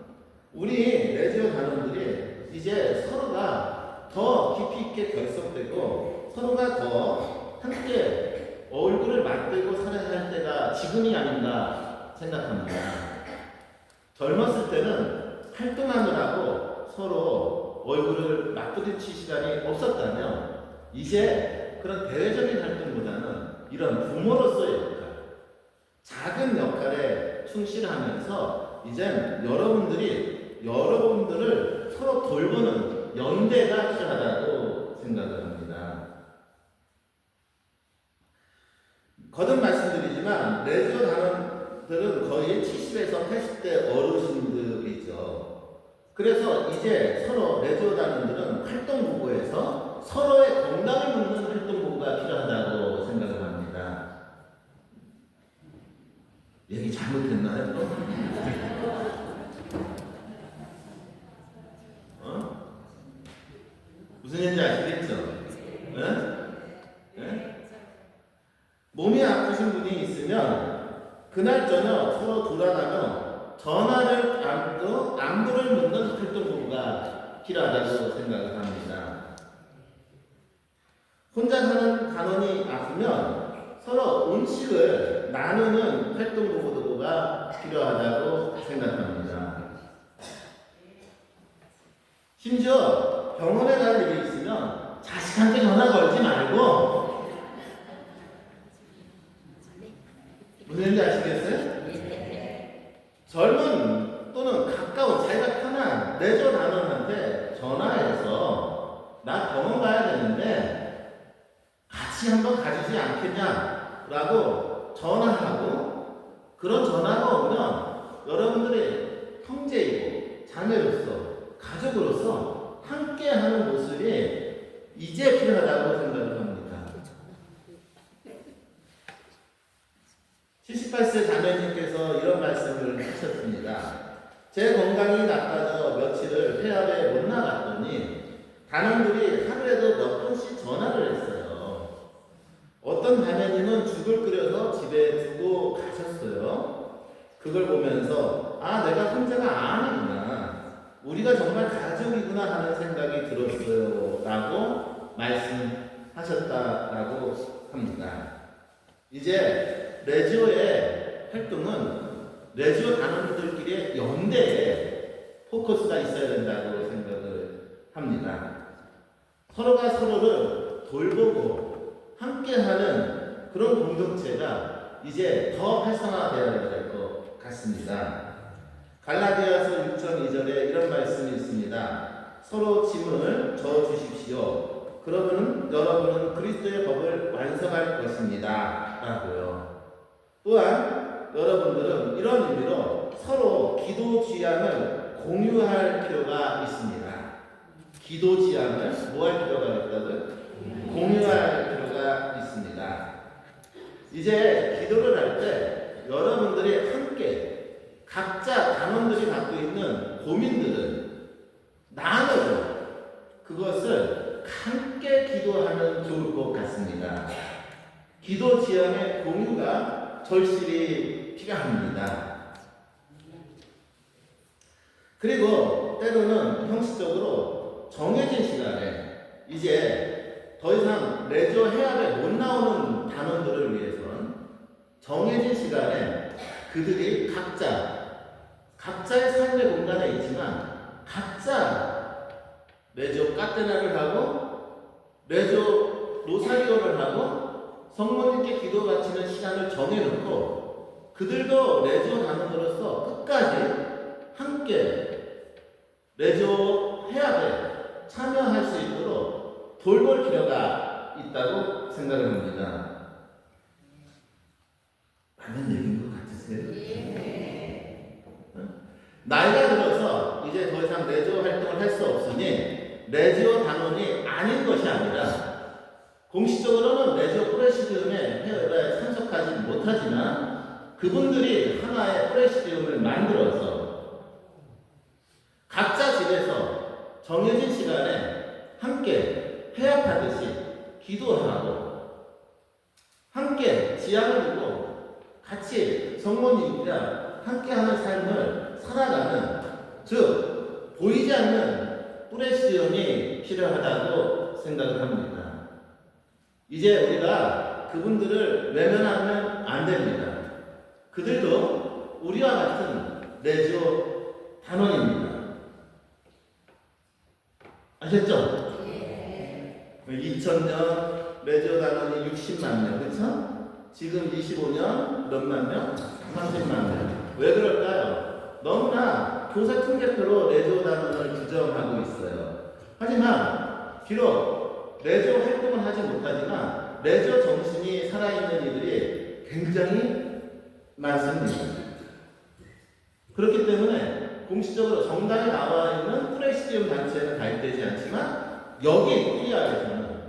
우리 레지오 단원들이 이제 서로가 더 깊이 있게 결속되고 서로가 더 함께 얼굴을 맞대고 살아야 할 때가 지금이 아닌가 생각합니다. 젊었을 때는 활동하느라고 서로 얼굴을 맞부딪힐 시간이 없었다면 이제 그런 대외적인 활동보다는 이런 부모로서의 역할, 작은 역할에 충실하면서 이젠 여러분들을 서로 돌보는 연대가 필요하다고 생각을 합니다. 거듭 말씀드리지만 레지오 단원들은 거의 70에서 80대 어르신들이죠. 그래서 이제 서로 레지오 단원들은 활동부부에서 서로의 건강을 묻는 활동부부가 필요하다고 생각을 합니다. 얘기 잘못했나요? 무슨 얘기인지 아시겠죠? 네? 몸이 아프신 분이 있으면 그날 저녁 서로 돌아가며 전화를 안부를 묻는 활동부가 필요하다고 생각을 합니다. 혼자 사는 단원이 아프면 서로 음식을 나누는 활동부가 필요하다고 생각합니다. 심지어 병원에 갈 일이 있으면 자식한테 전화 걸지 말고 무슨 얘기인지 아시겠어요? 젊은 또는 가까운 자기가 편한 레저 단원한테 전화해서 나 병원 가야 되는데 같이 한번 가주지 않겠냐라고 전화하고 그런 전화가 오면 여러분들의 형제이고 자매로서 가족으로서 함께하는 모습이 이제 필요하다고 생각을 합니다. 78세 자매님께서 이런 말씀을 하셨습니다. 제 건강이 나빠져 며칠을 폐업에 못 나갔더니 단원들이 하루에도 몇 번씩 전화를 했어요. 어떤 자매님은 죽을 끓여서 집에 두고 가셨어요. 그걸 보면서 아 내가 혼자가 아니구나. 우리가 정말 가족이구나 하는 생각이 들었어요. 라고 말씀하셨다라고 합니다. 이제 레지오의 활동은 레지오 단원들끼리의 연대에 포커스가 있어야 된다고 생각을 합니다. 서로가 서로를 돌보고 함께하는 그런 공동체가 이제 더 활성화되어야 될 것 같습니다. 갈라디아서 6장 2절에 이런 말씀이 있습니다. 서로 짐을 져 주십시오. 그러면 여러분은 그리스도의 법을 완성할 것입니다. 라고요. 또한 여러분들은 이런 의미로 서로 기도 취향을 공유할 필요가 있습니다. 기도 취향을 뭐 할 필요가 있다고요? 공유할 필요가 있습니다. 이제 기도를 할 때 여러분들이 함께 각자 단원들이 갖고 있는 고민들을 나누고 그것을 함께 기도하면 좋을 것 같습니다. 기도 지향의 공유가 절실히 필요합니다. 그리고 때로는 형식적으로 정해진 시간에 이제 더 이상 레저 해압에 못 나오는 단원들을 위해서는 정해진 시간에 그들이 각자의 삶의 공간에 있지만 각자 레저 까테나를 하고 레저 로사리오를 하고 성모님께 기도 바치는 시간을 정해놓고 그들도 레저 단원으로서 끝까지 함께 레저 해압에 참여할 수 있도록 돌볼 필요가 있다고 생각을 합니다. 맞는 얘기인 것 같으세요? 나이가 들어서 이제 더 이상 레지오 활동을 할 수 없으니 레지오 단원이 아닌 것이 아니라 공식적으로는 레지오 프레시디움의 회의에 참석하지 못하지만 그분들이 하나의 프레시디움을 만들어서 각자 집에서 정해진 시간에 함께 회합하듯이 기도하고 함께 지향을 두고 같이 성모님이랑 함께하는 삶을 살아가는 즉 보이지 않는 프레시디움이 필요하다고 생각을 합니다. 이제 우리가 그분들을 외면하면 안 됩니다. 그들도 우리와 같은 레지오 단원입니다. 아셨죠? 2000년 레지오 단원이 60만 명, 그렇죠? 지금 25년 몇만 명? 30만 명. 왜 그럴까요? 너무나 교사 통계표로 레지오 단원을 규정하고 있어요. 하지만 비록 레지오 활동을 하지 못하지만 레지오 정신이 살아있는 이들이 굉장히 많습니다. 그렇기 때문에 공식적으로 정당에 나와 있는 프레시디움 단체는 가입되지 않지만 여기 꾸리아에서는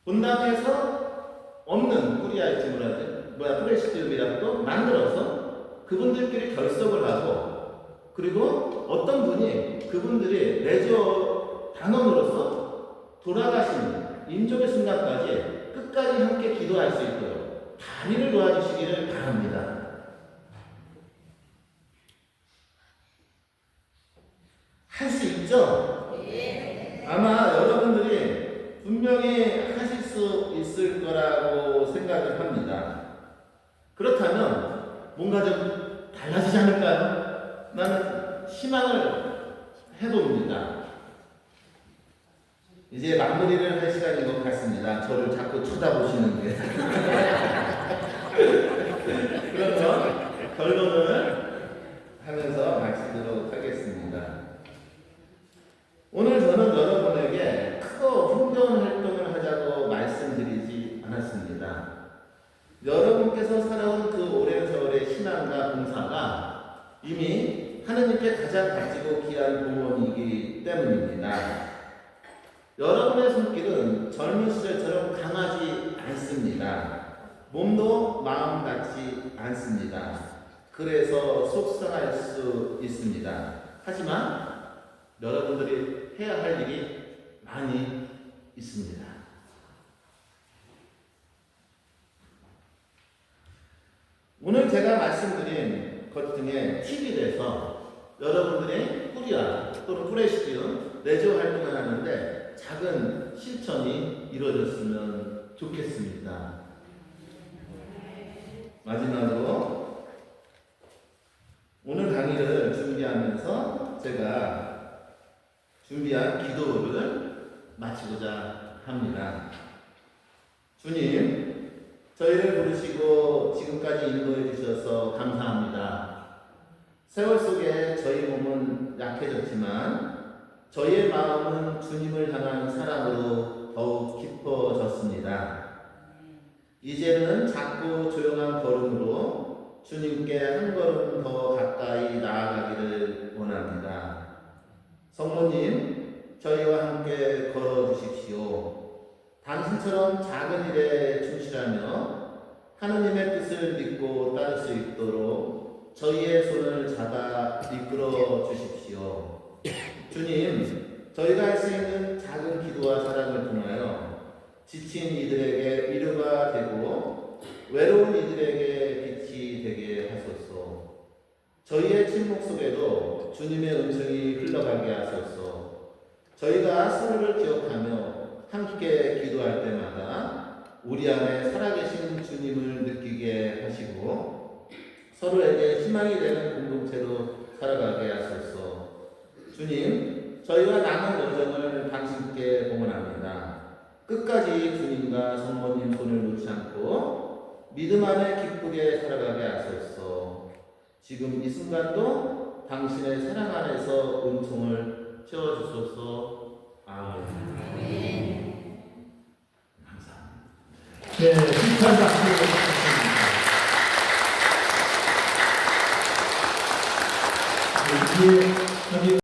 본당에서 없는 꾸리아이즘을 프레시디움이라도 만들어서 그분들끼리 결석을 하고 그리고 어떤 분이 그분들이 레저 단원으로서 돌아가신 인종의 순간까지 끝까지 함께 기도할 수 있도록 단위를 도와주시기를 바랍니다. 할 수 있죠? 아마 여러분들이 분명히 하실 수 있을 거라고 생각을 합니다. 그렇다면 뭔가 좀 달라지지 않을까요? 나는 희망을 해봅니다. 이제 마무리를 할 시간인 것 같습니다. 저를 자꾸 쳐다보시는 게. 그러면 결론을 하면서 마치도록 하겠습니다. 오늘 저는 여러분에게 크고 흥겨운 활동을 하자고 말씀드리지 않았습니다. 여러분께서 살아온 그 오랜 세월의 신앙과 봉사가 이미 하느님께 가장 가지고 귀한 공헌이기 때문입니다. 여러분의 손길은 젊은 시절처럼 강하지 않습니다. 몸도 마음 같지 않습니다. 그래서 속상할 수 있습니다. 하지만 여러분들이 해야 할 일이 많이 있습니다. 오늘 제가 말씀드린 것 중에 팁이 돼서 여러분들이 꾸리아 또는 프레시디움 레저 활동을 하는데 작은 실천이 이루어졌으면 좋겠습니다. 마지막으로 오늘 강의를 준비하면서 제가 준비한 기도를 마치고자 합니다. 주님, 저희를 부르시고 지금까지 인도해 주셔서 감사합니다. 세월 속에 저희 몸은 약해졌지만 저희의 마음은 주님을 향한 사랑으로 더욱 깊어졌습니다. 이제는 작고 조용한 걸음으로 주님께 한 걸음 더 가까이 나아가기를 원합니다. 성모님, 저희와 함께 걸어주십시오. 당신처럼 작은 일에 충실하며 하느님의 뜻을 믿고 따를 수 있도록 저희의 손을 잡아 이끌어 주십시오. 주님, 저희가 할 수 있는 작은 기도와 사랑을 통하여 지친 이들에게 위로가 되고 외로운 이들에게 빛이 되게 하소서. 저희의 침묵 속에도 주님의 음성이 흘러가게 하소서. 저희가 서로를 기억하며 함께 기도할 때마다 우리 안에 살아계신 주님을 느끼게 하시고 서로에게 희망이 되는 공동체로 살아가게 하소서. 주님, 저희와 남은 여정을 당신께 봉헌합니다. 끝까지 주님과 성모님 손을 놓지 않고 믿음 안에 기쁘게 살아가게 하소서. 지금 이 순간도 당신의 사랑 안에서 은총을 채워주소서. 아멘. 감사합니다. 네, 힘찬 박수 부탁드립니다.